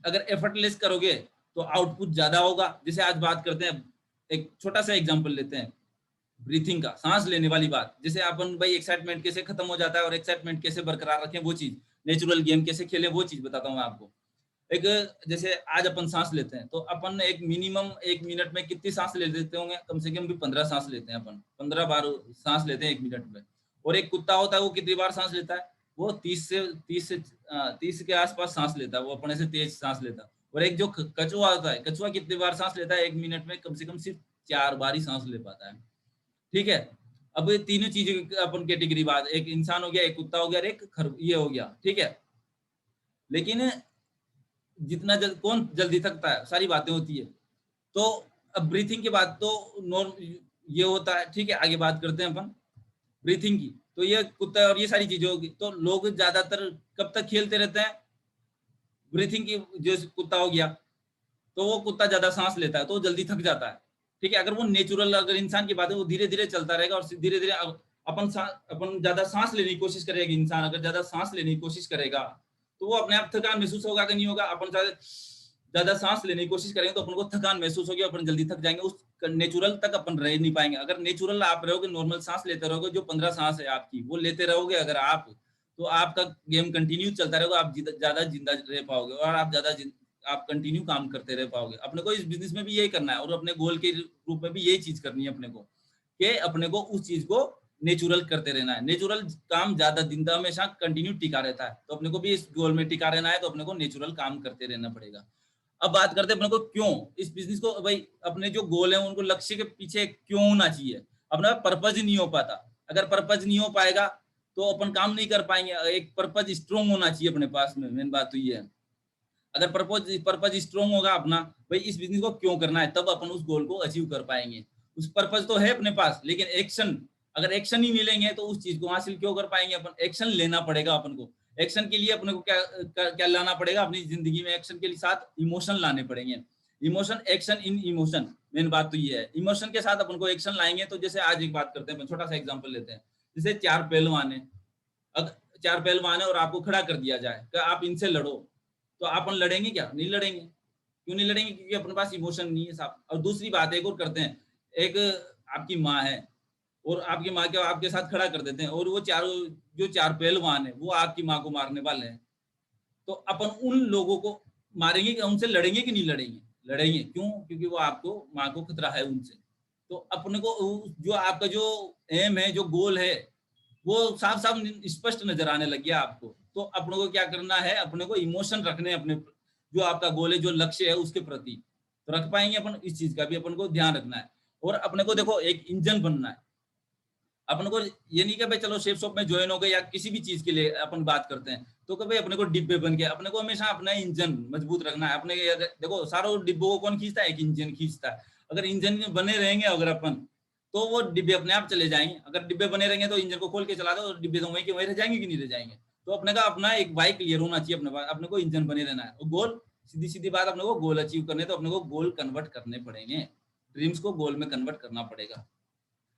अगर एफर्टलेस करोगे तो आउटपुट ज्यादा होगा। जैसे आज बात करते हैं, एक छोटा सा एग्जांपल लेते हैं ब्रीथिंग का, सांस लेने वाली बात। जैसे अपन भाई एक्साइटमेंट कैसे खत्म हो जाता है और एक्साइटमेंट कैसे बरकरार रखें, वो चीज, नेचुरल गेम कैसे खेलें, वो चीज बताता हूँ मैं आपको। एक जैसे आज अपन सांस लेते हैं तो अपन एक मिनिमम 1 मिनट में कितनी सांस ले लेते होंगे, कम से कम भी 15 सांस लेते हैं अपन, 15 बार सांस लेते हैं 1 मिनट में। और एक कुत्ता होता है वो कितनी बार सांस लेता है, वो 30 के आसपास सांस लेता है, वो अपने से तेज सांस लेता है। और एक जो कछुआ होता है, कछुआ कितनी बार सांस लेता है 1 मिनट में, कम से कम सिर्फ 4 बार ही सांस ले पाता है। ठीक है, अब ये तीनों चीजें अपन कैटेगरी बात, एक इंसान हो गया, एक कुत्ता हो गया, एक ये हो गया। ठीक है, लेकिन जितना कौन जल्दी थकता है, सारी बातें होती है। तो अब ब्रीथिंग की बात तो नॉर्म ये होता है। ठीक है, आगे बात करते हैं अपन ब्रीथिंग की। तो ये कुत्ता और ये सारी चीजें होगी। तो लोग ज्यादातर कब तक खेलते रहते हैं, ब्रीथिंग की, जो कुत्ता हो गया तो वो कुत्ता ज्यादा सांस लेता है तो जल्दी थक जाता है। ठीक है, अगर वो नेचुरल, अगर इंसान की बात है, वो धीरे धीरे चलता रहेगा और धीरे धीरे अपन ज्यादा सांस लेने की कोशिश करेगा, इंसान अगर ज्यादा सांस लेने की कोशिश करेगा तो वो अपने आप थकान महसूस होगा कि नहीं होगा। अपन ज्यादा सांस लेने की कोशिश करेंगे तो अपन को थकान महसूस होगी, अपन जल्दी थक जाएंगे, उस नेचुरल तक अपन रह नहीं पाएंगे। अगर नेचुरल आप रहोगे, नॉर्मल सांस लेते रहोगे, जो 15 सांस है आपकी वो लेते रहोगे अगर आप, तो आपका गेम कंटिन्यू चलता रहेगा, आप ज्यादा जिंदा रह पाओगे और आप कंटिन्यू काम करते रह पाओगे। अपने को इस बिजनेस में भी यही करना है और अपने गोल के रूप में भी यही चीज करनी है अपने को, कि अपने को उस चीज को नेचुरल करते रहना है। नेचुरल काम ज्यादा दिन तक हमेशा कंटिन्यू टिका रहता है, तो अपने को भी इस गोल में टिका रहना है, तो अपने को नेचुरल काम करते रहना पड़ेगा। अब बात करते हैं अपने को क्यों इस बिजनेस को, भाई अपने जो गोल है उनको लक्ष्य के पीछे क्यों होना चाहिए, अपना पर्पज नहीं हो पाता। अगर पर्पज नहीं हो पाएगा तो अपन काम नहीं कर पाएंगे। एक पर्पज स्ट्रॉन्ग होना चाहिए अपने पास में, मेन बात तो ये है। अगर पर्पज स्ट्रॉन्ग होगा अपना, भाई इस बिजनेस को क्यों करना है, तब अपन उस गोल को अचीव कर पाएंगे। उस पर्पज तो है अपने पास, लेकिन एक्शन, अगर एक्शन ही मिलेंगे तो उस चीज को हासिल क्यों कर पाएंगे। अपन एक्शन लेना पड़ेगा अपन को। एक्शन के लिए अपने को क्या लाना पड़ेगा अपनी जिंदगी में, एक्शन के साथ इमोशन लाने पड़ेंगे। Emotion, action in emotion, main बात तो ये है। इमोशन के साथ अपन को एक्शन लाएंगे। तो जैसे आज एक बात करते हैं, छोटा सा एग्जांपल लेते हैं। जैसे 4 पहलवान है, अगर 4 पहलवान है और आपको खड़ा कर दिया जाए कि आप इनसे लड़ो, तो अपन लड़ेंगे क्या? नहीं लड़ेंगे। क्यों नहीं लड़ेंगे? क्योंकि अपने पास इमोशन नहीं है साहब। और दूसरी बात एक और करते हैं, एक आपकी माँ है और आपकी माँ के आपके साथ खड़ा कर देते हैं, और वो जो 4 पहलवान है वो आपकी माँ को मारने वाले हैं, तो अपन उन लोगों को मारेंगे कि उनसे लड़ेंगे कि नहीं लड़ेंगे? लड़ेंगे। क्यों? क्योंकि वो आपको, माँ को खतरा है उनसे। तो अपने को जो आपका जो एम है, जो गोल है, वो साफ साफ स्पष्ट नजर आने लग गया आपको। तो अपने को क्या करना है, अपने को इमोशन रखने अपने, जो आपका गोल है, जो लक्ष्य है उसके प्रति, तो रख पाएंगे अपन। इस चीज का भी अपन को ध्यान रखना है। और अपने को देखो एक इंजन बनना है। अपन को ये नहीं कि भाई चलो शेप शॉप में ज्वाइन हो गए या किसी भी चीज के लिए अपन बात करते हैं तो कि भाई अपने को डिब्बे बन गए। अपने को हमेशा अपना इंजन मजबूत रखना है। अपने देखो सारों डिब्बों को कौन खींचता है? एक इंजन खींचता है। अगर इंजन बने रहेंगे अगर अपन, तो वो डिब्बे अपने आप चले जाएंगे। अगर डिब्बे बने रहेंगे तो इंजन को खोल के चला दो और डिब्बे तो वहीं के वहीं रह जाएंगे कि नहीं रह जाएंगे। तो अपने का अपना एक बाइक क्लियर होना चाहिए अपने पास। अपने को इंजन बने रहना है। और गोल, सीधी सीधी बात, अपने को गोल अचीव करने, तो अपने को गोल कन्वर्ट करने पड़ेंगे। ड्रीम्स को गोल में कन्वर्ट करना पड़ेगा।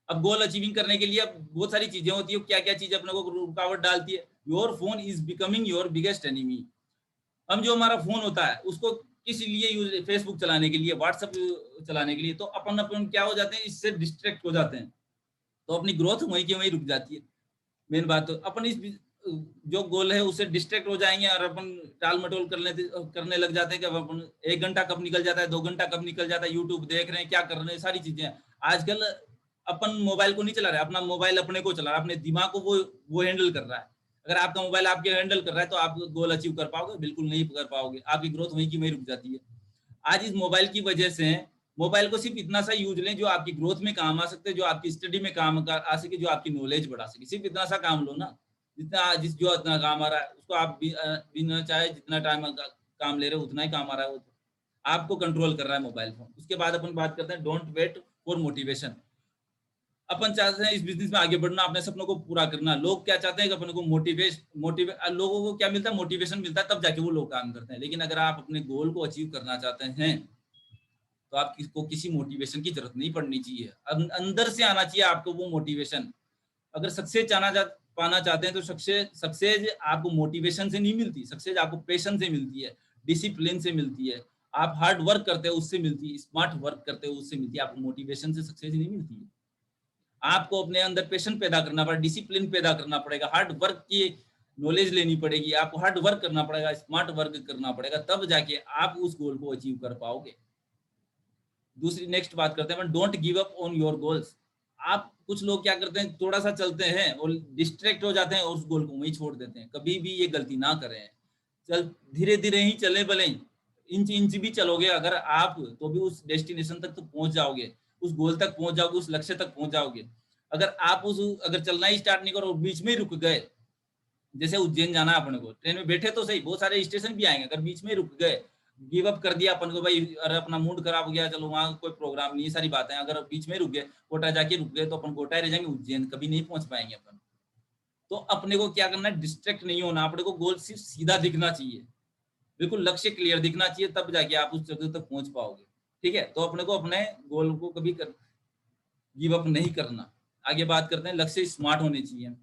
अब गोल अचीविंग करने के लिए अब बहुत सारी चीजें होती है। क्या क्या चीजें अपने को रुकावट डालती है? Your phone is becoming your biggest enemy. हम जो हमारा फोन होता है उसको किस लिए यूज, फेसबुक चलाने के लिए, व्हाट्सएप चलाने के लिए, तो अपन क्या हो जाते हैं, इससे डिस्ट्रैक्ट हो जाते हैं। तो अपनी ग्रोथ वहीं की वहीं रुक जाती है। मेन बात तो अपन इस जो गोल है उससे डिस्ट्रैक्ट हो जाएंगे और अपन टाल मटोल करने लग जाते हैं कि अपन 1 घंटा कब निकल जाता है, 2 घंटा कब निकल जाता है, यूट्यूब देख रहे हैं, क्या कर रहे हैं, सारी चीजें। आजकल अपन मोबाइल को नहीं चला रहे, अपना मोबाइल अपने को चला रहा है, अपने दिमाग को वो हैंडल कर रहा है। अगर आपका मोबाइल आपके हैंडल कर रहा है तो आप गोल अचीव कर पाओगे? बिल्कुल नहीं कर पाओगे। आपकी ग्रोथ वहीं की वहीं रुक जाती है। आज इस मोबाइल की वजह से, मोबाइल को सिर्फ इतना सा यूज लें जो आपकी ग्रोथ में काम आ सकते, जो आपकी स्टडी में काम आ सके, जो आपकी नॉलेज बढ़ा सके। सिर्फ इतना सा काम लो ना, जो इतना काम आ रहा है उसको आप बिना चाहे जितना टाइम काम ले रहे हो उतना ही काम आ रहा है। वो तो आपको कंट्रोल कर रहा है मोबाइल फोन। उसके बाद अपन बात करते हैं डोंट वेट फॉर मोटिवेशन। अपन चाहते हैं इस बिजनेस में आगे बढ़ना, अपने सपनों को पूरा करना। लोग क्या चाहते हैं कि अपन को लोगों को क्या मिलता है, मोटिवेशन मिलता है, तब जाके वो लोग काम करते हैं। लेकिन अगर आप अपने गोल को अचीव करना चाहते हैं तो आपको किसी मोटिवेशन की जरूरत नहीं पड़नी चाहिए, अंदर से आना चाहिए आपको वो मोटिवेशन। अगर सक्सेस पाना चाहते हैं तो सक्सेस आपको मोटिवेशन से नहीं मिलती, सक्सेस आपको पैशन से मिलती है, डिसिप्लिन से मिलती है, आप हार्ड वर्क करते हो उससे मिलती है, स्मार्ट वर्क करते हो उससे मिलती है। आपको मोटिवेशन से सक्सेस नहीं मिलती है। आपको अपने अंदर पैशन पैदा करना पड़ेगा, डिसिप्लिन पैदा करना पड़ेगा, हार्ड वर्क की नॉलेज लेनी पड़ेगी, आपको हार्ड वर्क करना पड़ेगा, स्मार्ट वर्क करना पड़ेगा, तब जाके आप उस गोल को अचीव कर पाओगे। दूसरी नेक्स्ट बात करते हैं, don't give up on your goals. आप कुछ लोग क्या करते हैं, थोड़ा सा चलते हैं और डिस्ट्रैक्ट हो जाते हैं और उस गोल को वहीं छोड़ देते हैं। कभी भी ये गलती ना करें, चल धीरे धीरे ही चले, भले इंच इंच भी चलोगे अगर आप, तो भी उस डेस्टिनेशन तक तो पहुंच जाओगे, उस गोल तक पहुंच जाओगे, उस लक्ष्य तक पहुंच जाओगे। अगर आप अगर चलना ही स्टार्ट नहीं करो और बीच में ही रुक गए, जैसे उज्जैन जाना है अपने को, ट्रेन में बैठे तो सही, बहुत सारे स्टेशन भी आएंगे, अगर बीच में रुक गए, गिव अप कर दिया अपन को, भाई अरे अपना मूड खराब हो गया, चलो वहाँ कोई प्रोग्राम नहीं, सारी बातें, अगर बीच में रुक गए, कोटा जाके रुक गए, तो अपन कोटा रह जाएंगे, उज्जैन कभी नहीं पहुंच पाएंगे अपन। तो अपने को क्या करना है, डिस्ट्रैक्ट नहीं होना, अपने को गोल सिर्फ सीधा दिखना चाहिए, बिल्कुल लक्ष्य क्लियर दिखना चाहिए, तब जाके आप उस जगह तक पहुंच पाओगे। ठीक है, तो अपने को अपने गोल को कभी गिव अप नहीं करना। आगे बात करते हैं, लक्ष्य स्मार्ट होने चाहिए।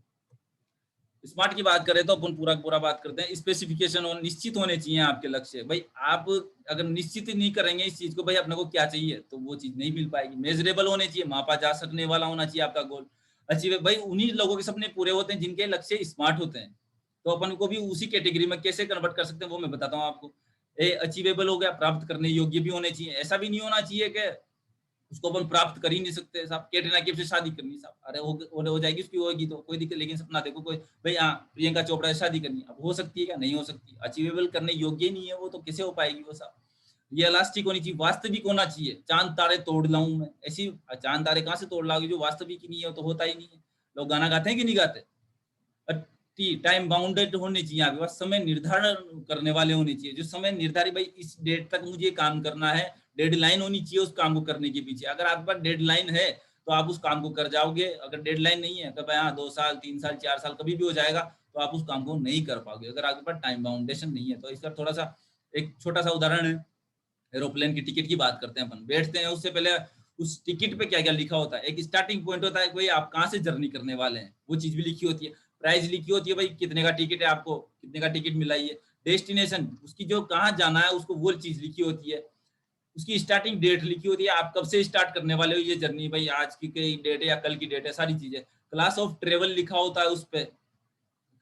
स्मार्ट की बात करें तो अपन पूरा बात करते हैं, स्पेसिफिकेशन और निश्चित होने चाहिए आपके लक्ष्य। भाई आप अगर निश्चित नहीं करेंगे इस चीज को, भाई अपने को क्या चाहिए, तो वो चीज नहीं मिल पाएगी। मेजरेबल होने चाहिए, मापा जा सकने वाला होना चाहिए आपका गोल। अचीव भाई उन्हीं लोगों के सपने पूरे होते हैं जिनके लक्ष्य स्मार्ट होते हैं। तो अपन को भी उसी कैटेगरी में कैसे कन्वर्ट कर सकते हैं वो मैं बताता हूँ आपको। अचीवेबल हो गया, प्राप्त करने योग्य भी होने चाहिए। ऐसा भी नहीं होना चाहिए कि उसको अपन प्राप्त कर ही नहीं सकते साहब, कैटरीना कैफ से शादी करनी साहब, अरे हो जाएगी उसकी, होगी तो कोई दिक्कत, लेकिन सपना देखो कोई, भाई हाँ प्रियंका चोपड़ा से शादी करनी, अब हो सकती है क्या, नहीं हो सकती, अचीवेबल करने योग्य ही नहीं है वो, तो कैसे हो पाएगी वो साहब। रियलिस्टिक होनी चाहिए, वास्तविक होना चाहिए। चांद तारे तोड़ लाऊं मैं, ऐसी चांद तारे कहाँ से तोड़ लाओगे जो वास्तविक ही नहीं है, तो होता ही नहीं है। लोग गाना गाते हैं कि नहीं गाते। टाइम बाउंडेड होने चाहिए आपके पास, समय निर्धारण करने वाले होने चाहिए, जो समय निर्धारित, भाई इस डेट तक मुझे काम करना है, डेडलाइन होनी चाहिए उस काम को करने के पीछे। अगर आपके पास डेडलाइन है तो आप उस काम को कर जाओगे, अगर डेडलाइन नहीं है तो भाई हाँ 2 साल 3 साल 4 साल कभी भी हो जाएगा, तो आप उस काम को नहीं कर पाओगे अगर आपके पास टाइम बाउंडेशन नहीं है। तो इसका थोड़ा सा एक छोटा सा उदाहरण है, एरोप्लेन की टिकट की बात करते हैं। अपन बैठते हैं उससे पहले उस टिकट पे क्या क्या लिखा होता है, एक स्टार्टिंग पॉइंट होता है, भाई आप कहाँ से जर्नी करने वाले हैं, वो चीज भी लिखी होती है। प्राइस लिखी होती है, भाई कितने का टिकट है, आपको कितने का टिकट मिला है। डेस्टिनेशन, उसकी जो कहाँ जाना है उसको वो चीज लिखी होती है। उसकी स्टार्टिंग डेट लिखी होती है, आप कब से स्टार्ट करने वाले हो ये जर्नी, भाई आज की डेट है या कल की डेट है, सारी चीजें। क्लास ऑफ ट्रेवल लिखा होता है उस पर,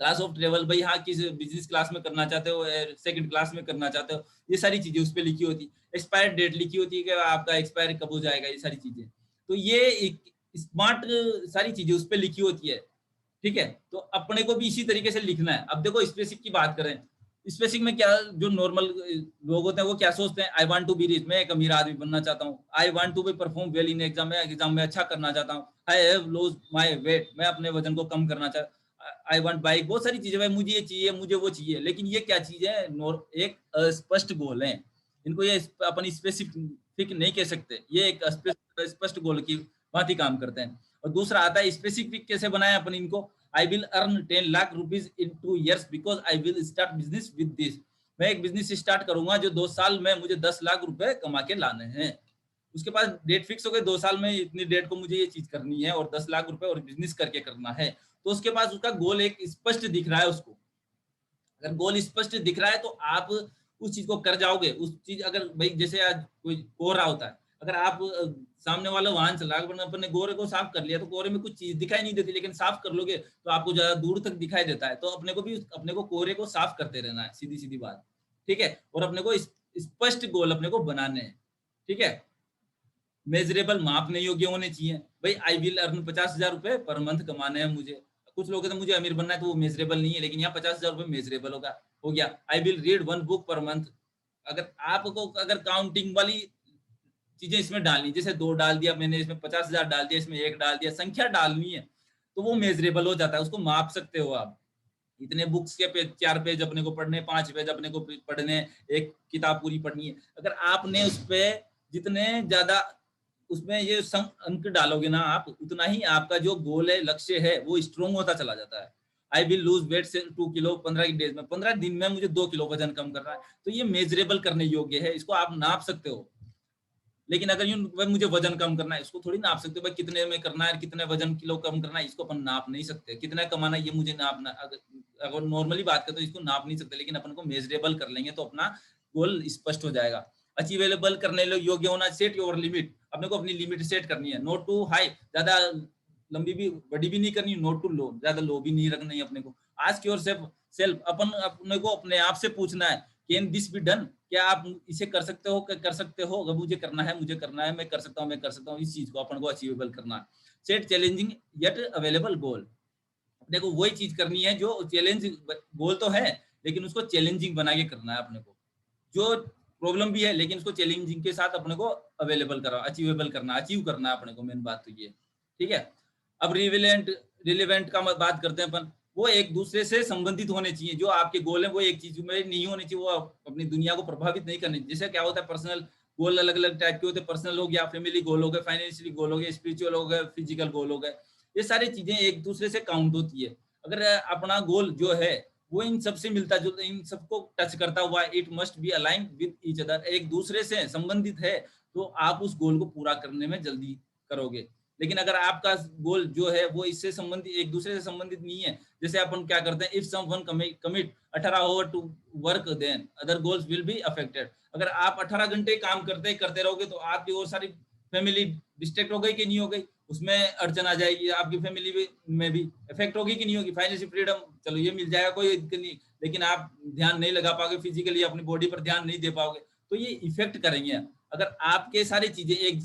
क्लास ऑफ ट्रेवल, भाई हाँ किस बिजनेस क्लास में करना चाहते हो, सेकंड क्लास में करना चाहते हो, ये सारी चीजें उस पर लिखी होती है। एक्सपायर डेट लिखी होती है कि आपका एक्सपायर कब हो जाएगा, ये सारी चीजें। तो ये एक स्मार्ट सारी चीजें उस पर लिखी होती है। ठीक है, तो अपने को भी इसी तरीके से लिखना है। अब देखो स्पेसिफिक की बात करें, स्पेसिफिक में क्या, जो नॉर्मल लोग होते हैं वो क्या सोचते हैं, I want to be rich, मैं एक अमीर आदमी बनना चाहता हूँ। I want to be perform well in exam, मैं एग्जाम में अच्छा करना चाहता हूँ। आई हैव लॉस्ट माय वेट, मैं अपने वजन को कम करना चाहता हूँ। आई वांट बाइक, बहुत सारी चीजें, भाई मुझे ये चाहिए, मुझे वो चाहिए। लेकिन ये क्या चीज है, एक स्पष्ट गोल है, इनको ये अपन स्पेसिफिक नहीं कह सकते, ये एक स्पष्ट गोल की बात ही काम करते हैं। और दूसरा आता है स्पेसिफिक कैसे बनाए अपन इनको, I will earn 10 lakh rupees in 2 years because I will start business with this. मैं एक बिजनेस स्टार्ट करूंगा जो 2 साल में मुझे 10 लाख रुपए कमा के लाने हैं। उसके बाद डेट फिक्स हो गई, 2 साल में इतनी डेट को मुझे ये चीज करनी है और 10 लाख रुपए और बिजनेस करके करना है। तो उसके पास उसका गोल एक स्पष्ट दिख रहा है उसको। अगर गोल स्पष्ट दिख रहा है तो आप उस चीज को कर जाओगे। उस चीज अगर भाई जैसे आज कोई कोहरा होता है, अगर आप सामने वाला वाहन चला अपने गोरे को साफ कर लिया तो कोहरे में कुछ चीज दिखाई नहीं देती, लेकिन साफ कर लोगे तो आपको ज्यादा दूर तक दिखाई देता है। तो अपने को भी अपने को कोहरे को साफ करते रहना है, सीधी सीधी बात। ठीक है, और अपने को स्पष्ट गोल अपने को बनाने हैं। ठीक है, मेजरेबल, मापने योग्य होने चाहिए। भाई आई विल अर्न 50,000 रुपए पर मंथ कमाने हैं मुझे। कुछ लोग कहते हैं मुझे अमीर बनना है, तो वो मेजरेबल नहीं है, लेकिन यहाँ 50,000 रुपए मेजरेबल होगा, हो गया। I will read 1 book per month. अगर आपको अगर काउंटिंग वाली चीजें इसमें डालनी, जैसे 2 डाल दिया मैंने, इसमें 50,000 डाल दिया, इसमें 1 डाल दिया, संख्या डालनी है, तो वो मेजरेबल हो जाता है, उसको माप सकते हो आप। इतने बुक्स के पेज, 4 पेज अपने को पढ़ने, 5 पेज अपने को पढ़ने, एक किताब पूरी पढ़नी है। अगर आपने उस पे जितने ज्यादा उसमें ये अंक डालोगे ना आप, उतना ही आपका जो गोल है, लक्ष्य है, वो स्ट्रोंग होता चला जाता है। आई विल लूज वेट से 2 किलो 15 डेज में, 15 दिन में मुझे 2 किलो वजन कम करना है, तो ये मेजरेबल करने योग्य है, इसको आप नाप सकते हो। लेकिन अगर यूं भाई मुझे वजन कम करना है, इसको थोड़ी नाप सकते हो भाई, कितने में करना है, कितने वजन किलो कम करना है, इसको अपन नाप नहीं सकते। कितना कमाना है ये मुझे नापना, अगर नॉर्मली बात करें तो इसको नाप नहीं सकते, लेकिन अपन को मेजरेबल कर लेंगे तो अपना गोल स्पष्ट हो जाएगा। अचीवेबल करने योग्य होना, सेट योर लिमिट, अपने को अपनी लिमिट सेट करनी है। नॉट टू हाई, ज्यादा लंबी भी बड़ी भी नहीं करनी, नॉट टू लो, ज्यादा लो भी नहीं रखना है अपने को। आस्क योर सेल्फ, अपन अपने को अपने आप से पूछना है, कैन दिस बी डन, क्या आप इसे कर सकते हो, कर सकते हो, अगर मुझे करना है, मैं कर सकता हूँ, मैं कर सकता हूँ, इस चीज को अपन को अचीवेबल करना है। सेट चैलेंजिंग येट अवेलेबल गोल, अपने को वही चीज करनी है जो चैलेंज, गोल तो है लेकिन उसको चैलेंजिंग बना के करना है अपने को, जो प्रॉब्लम भी है लेकिन उसको चैलेंजिंग के साथ अपने को अवेलेबल करा, अचीवेबल करना, अचीव करना है अपने को, मेन बात तो ये, ठीक है। अब रिलेवेंट का बात करते हैं अपन, वो एक दूसरे से संबंधित होने चाहिए, जो आपके गोल है वो एक चीज में नहीं होने चाहिए, वो अपनी दुनिया को प्रभावित नहीं करने। जैसे क्या होता है, पर्सनल गोल अलग अलग टाइप के होते हैं, पर्सनल हो गया, फैमिली गोल हो गए, फाइनेंशियली गोल हो गए, स्पिरिचुअल हो गए, फिजिकल गोल हो गए, ये सारी चीजें एक दूसरे से काउंट होती है। अगर अपना गोल जो है वो इन सबसे मिलता जुलता, इन सबको टच करता हुआ, it must be align with each other, एक दूसरे से संबंधित है, तो आप उस गोल को पूरा करने में जल्दी करोगे। लेकिन अगर आपका गोल जो है वो इससे संबंधित, एक दूसरे से संबंधित नहीं है, जैसे अपन क्या करते हैं, if someone commit 18 hour to work then other goals will be affected. अगर आप 18 घंटे काम करते रहोगे तो आपकी और सारी फैमिली डिस्ट्रैक्ट हो गई कि नहीं हो गई, उसमें अड़चन आ जाएगी, आपकी फैमिली में भी इफेक्ट होगी कि नहीं होगी। फाइनेंशियल फ्रीडम चलो ये मिल जाएगा, कोई दिक्कत नहीं, लेकिन आप ध्यान नहीं लगा पाओगे, फिजिकली अपनी बॉडी पर ध्यान नहीं दे पाओगे, तो ये इफेक्ट करेंगे। अगर आपके सारी चीजें एक,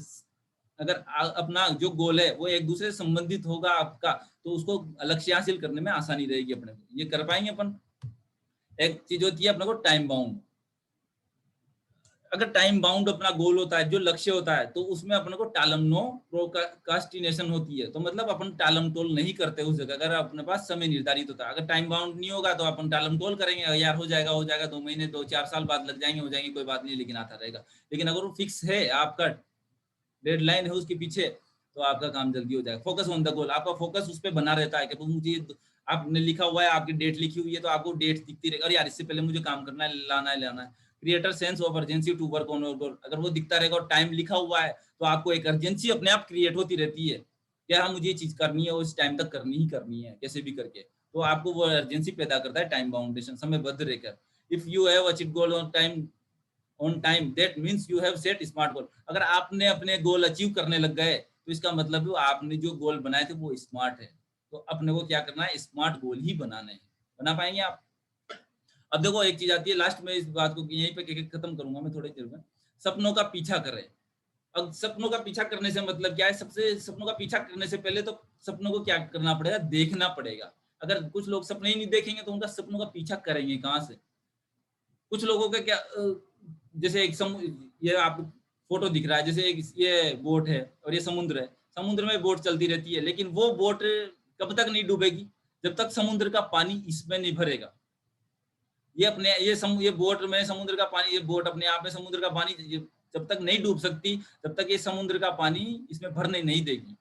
अगर अपना जो गोल है वो एक दूसरे से संबंधित होगा आपका, तो उसको लक्ष्य हासिल करने में आसानी रहेगी अपने को, ये कर पाएंगे अपन। एक चीज होती है अपने को टाइम बाउंड, अगर टाइम बाउंड अपना गोल होता है, जो लक्ष्य होता है, तो उसमें अपने को टालमनो प्रोक्रास्टिनेशन होती है, तो मतलब अपन टालम टोल नहीं करते उस जगह, अगर अपने पास समय निर्धारित होता है। अगर टाइम बाउंड नहीं होगा तो अपन टालम टोल करेंगे, यार हो जाएगा 2 महीने 2-4 साल बाद लग जाएंगे, हो जाएंगे, कोई बात नहीं, लेकिन आता रहेगा। लेकिन अगर वो फिक्स है, आपका डेडलाइन है उसके पीछे, तो आपका काम जल्दी हो जाएगा। फोकस ऑन द गोल, आपका फोकस उस पर बना रहता है कि मुझे, आपने लिखा हुआ है, आपकी डेट लिखी हुई है, तो आपको डेट दिखती रहेगी, अरे यार इससे पहले मुझे काम करना है, लाना है। Creator sense of urgency to work on your goal, अगर वो दिखता रहेगा और टाइम लिखा हुआ है, तो आपको एक अर्जेंसी अपने आप क्रिएट होती रहती है कि हाँ मुझे ये चीज करनी है, उस टाइम तक करनी ही करनी है, कैसे भी करके, तो आपको वो अर्जेंसी पैदा करता है टाइम बाउंडेशन, समयबद्ध रहकर। If you have achieved goal on time that means you have set smart गोल, अगर आपने अपने गोल अचीव करने लग गए, तो इसका मतलब है आपने जो गोल बनाए थे वो स्मार्ट है। तो अपने को क्या करना है, स्मार्ट गोल ही बनाने हैं। बना पाएंगे आप? अब देखो एक चीज आती है, लास्ट में इस बात को यहीं पे खत्म करूंगा मैं थोड़ी देर में। सपनों का पीछा करें। अब सपनों का पीछा करने से मतलब क्या है, सबसे सपनों का पीछा करने से पहले तो सपनों को क्या करना पड़ेगा, देखना पड़ेगा। अगर कुछ लोग सपने ही नहीं देखेंगे तो उनका सपनों का पीछा करेंगे कहाँ से। कुछ लोगों का क्या, जैसे एक ये आप फोटो दिख रहा है, जैसे एक ये बोट है और ये समुद्र है, समुद्र में बोट चलती रहती है, लेकिन वो बोट कब तक नहीं डूबेगी, जब तक समुद्र का पानी इसमें नहीं भरेगा। ये बोट में समुद्र का पानी, ये बोट अपने आप में समुद्र का पानी जब तक नहीं डूब सकती, तब तक ये समुद्र का पानी इसमें भरने नहीं देगी।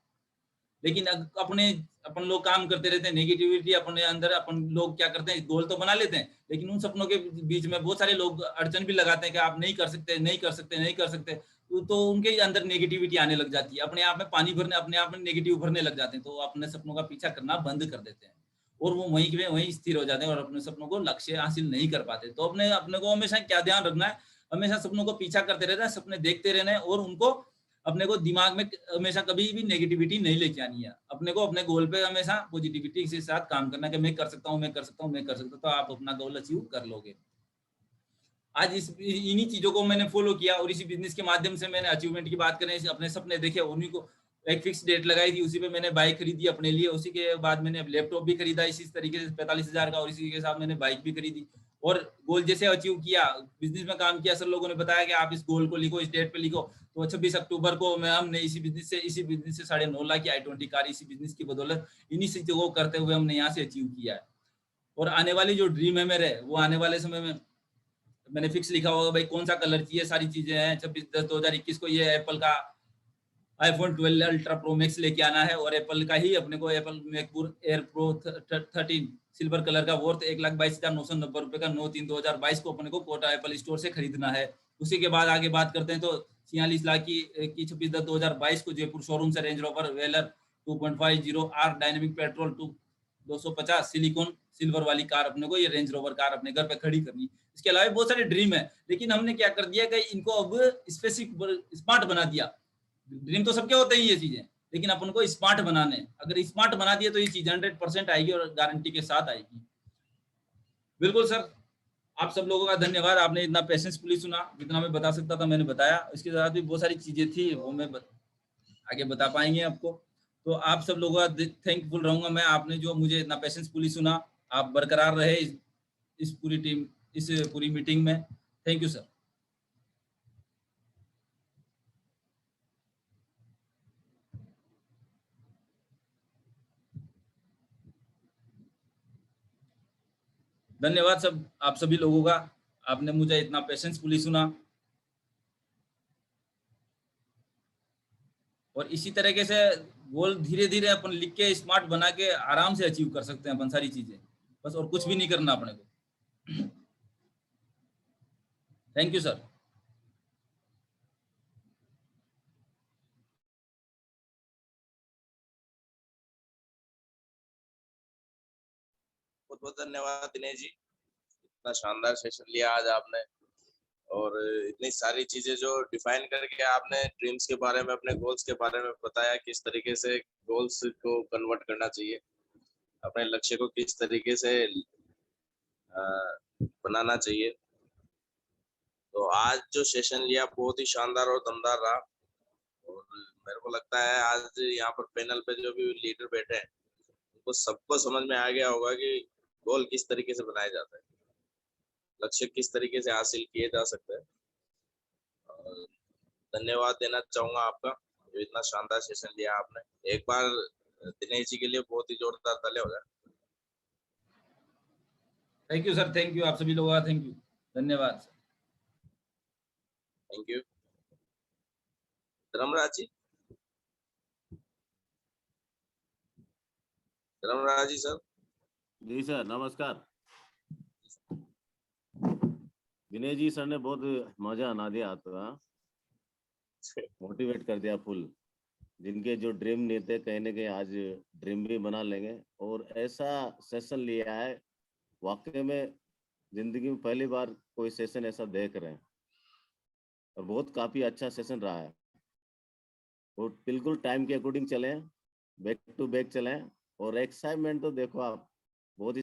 लेकिन अपन लोग काम करते रहते हैं, नेगेटिविटी अपने अंदर, अपन लोग क्या करते हैं, गोल तो बना लेते हैं, लेकिन उन सपनों के बीच में बहुत सारे लोग अड़चन भी लगाते हैं कि आप नहीं कर सकते, तो उनके अंदर नेगेटिविटी आने लग जाती है, अपने आप में पानी भरने, अपने आप में नेगेटिव भरने लग जाते हैं, तो अपने सपनों का पीछा करना बंद कर देते हैं और वो वहीं स्थिर हो जाते हैं और अपने सपनों को लक्ष्य हासिल नहीं कर पाते। तो अपने को हमेशा क्या ध्यान रखना है, हमेशा सपनों को पीछा करते रहना है, सपने देखते रहना है और उनको अपने को दिमाग में हमेशा कभी भी नेगेटिविटी नहीं लेके आनी है। अपने को अपने गोल पे हमेशा पॉजिटिविटी के साथ काम करना है कि मैं कर सकता हूँ, तो आप अपना गोल अचीव कर लोगे। आज इन्हीं चीजों को मैंने फॉलो किया और इसी बिजनेस के माध्यम से मैंने अचीवमेंट की बात करें, अपने सपने देखे, उन्हीं को एक फिक्स डेट लगाई थी, उसी पे मैंने बाइक खरीदी अपने लिए, उसी के बाद मैंने लैपटॉप भी खरीदा इसी तरीके से 45,000 का, और इसी के साथ मैंने बाइक भी खरीदी और गोल जैसे अचीव किया, बिजनेस में काम किया। सर लोगों ने बताया कि आप इस गोल को लिखो, इस डेट पे लिखो, तो 26 अक्टूबर को हमने इसी बिजनेस से 9.5 लाख की i20 कार इसी बिजनेस की बदौलत इन्हीं चीजों को करते हुए हमने यहाँ से अचीव किया है। और आने वाली जो ड्रीम है मेरे, वो आने वाले समय में मैंने फिक्स लिखा होगा, भाई कौन सा कलर चाहिए, सारी चीजें हैं। 26/10/2021 को ये एप्पल का आईफोन 12 अल्ट्रा प्रो मैक्स लेके आना है, और एप्पल का ही अपने को Apple MacBook air pro 13 silver colour का वर्थ 1,22,990 रुपए का 9/3/2022 को अपने को कोटा एप्पल स्टोर से खरीदना है। उसी के बाद आगे बात करते हैं तो 46 लाख की 26/10/2022 को जयपुर शोरूम से Range Rover Velar 2.50 R dynamic petrol 250 silicon silver वाली कार अपने को, ये रेंज रोवर कार अपने घर पे खड़ी करनी। इसके अलावा बहुत सारे ड्रीम है, लेकिन हमने क्या कर दिया कि इनको अब स्पेसिफिक स्मार्ट बना दिया। ड्रीम तो सबके होते हैं ये चीजें, लेकिन अपन को स्मार्ट बनाने, अगर स्मार्ट बना दिए तो ये चीज 100% आएगी और गारंटी के साथ आएगी। बिल्कुल सर, आप सब लोगों का धन्यवाद, आपने इतना पेशेंसफुली सुना, जितना मैं बता सकता था मैंने बताया। इसके साथ भी बहुत सारी चीजें थी वो मैं आगे बता पाएंगे आपको। तो आप सब लोगों का थैंकफुल रहूंगा मैं, आपने जो मुझे इतना पेशेंसफुली सुना। आप बरकरार रहे इस पूरी टीम, इस पूरी मीटिंग में। Thank you sir. धन्यवाद सब आप सभी लोगों का, आपने मुझे इतना पेशेंसफुली सुना। और इसी तरीके से गोल धीरे धीरे अपन लिख के स्मार्ट बना के आराम से अचीव कर सकते हैं अपन सारी चीजें, बस और कुछ भी नहीं करना अपने को। Thank you sir. बहुत बहुत धन्यवाद दिनेश जी, इतना शानदार सेशन लिया आज आपने, और इतनी सारी चीजें जो डिफाइन करके आपने ड्रीम्स के बारे में, अपने गोल्स के बारे में बताया, किस तरीके से गोल्स को कन्वर्ट करना चाहिए, अपने लक्ष्य को किस तरीके से बनाना चाहिए। तो आज जो सेशन लिया बहुत ही शानदार और दमदार रहा, और मेरे को लगता है आज यहाँ पर पैनल पे जो भी लीडर बैठे हैं उनको सबको समझ में आ गया होगा कि गोल किस तरीके से बनाया जाता है, लक्ष्य किस तरीके से हासिल किए जा सकते हैं। धन्यवाद देना चाहूंगा आपका, जो इतना शानदार सेशन लिया आपने। एक बार दिनेश जी के लिए बहुत ही जोरदार तालियां हो जाए। Thank you sir, thank you आप सभी लोगों का, थैंक यू, धन्यवाद sir. Thank you. Dharmraj ji, Dharmraj ji sir. जी सर, नमस्कार। दिनेश जी सर ने बहुत मजा आना दिया, आपका मोटिवेट कर दिया फुल। जिनके जो ड्रीम नहीं थे कहीं ना कहीं आज ड्रीम भी बना लेंगे, और ऐसा सेशन लिया है वाकई में जिंदगी में पहली बार कोई सेशन ऐसा देख रहे हैं, और बहुत काफी अच्छा सेशन रहा है। और बिल्कुल टाइम के अकॉर्डिंग चले, बैक टू बैक चले, और एक्साइटमेंट तो देखो आप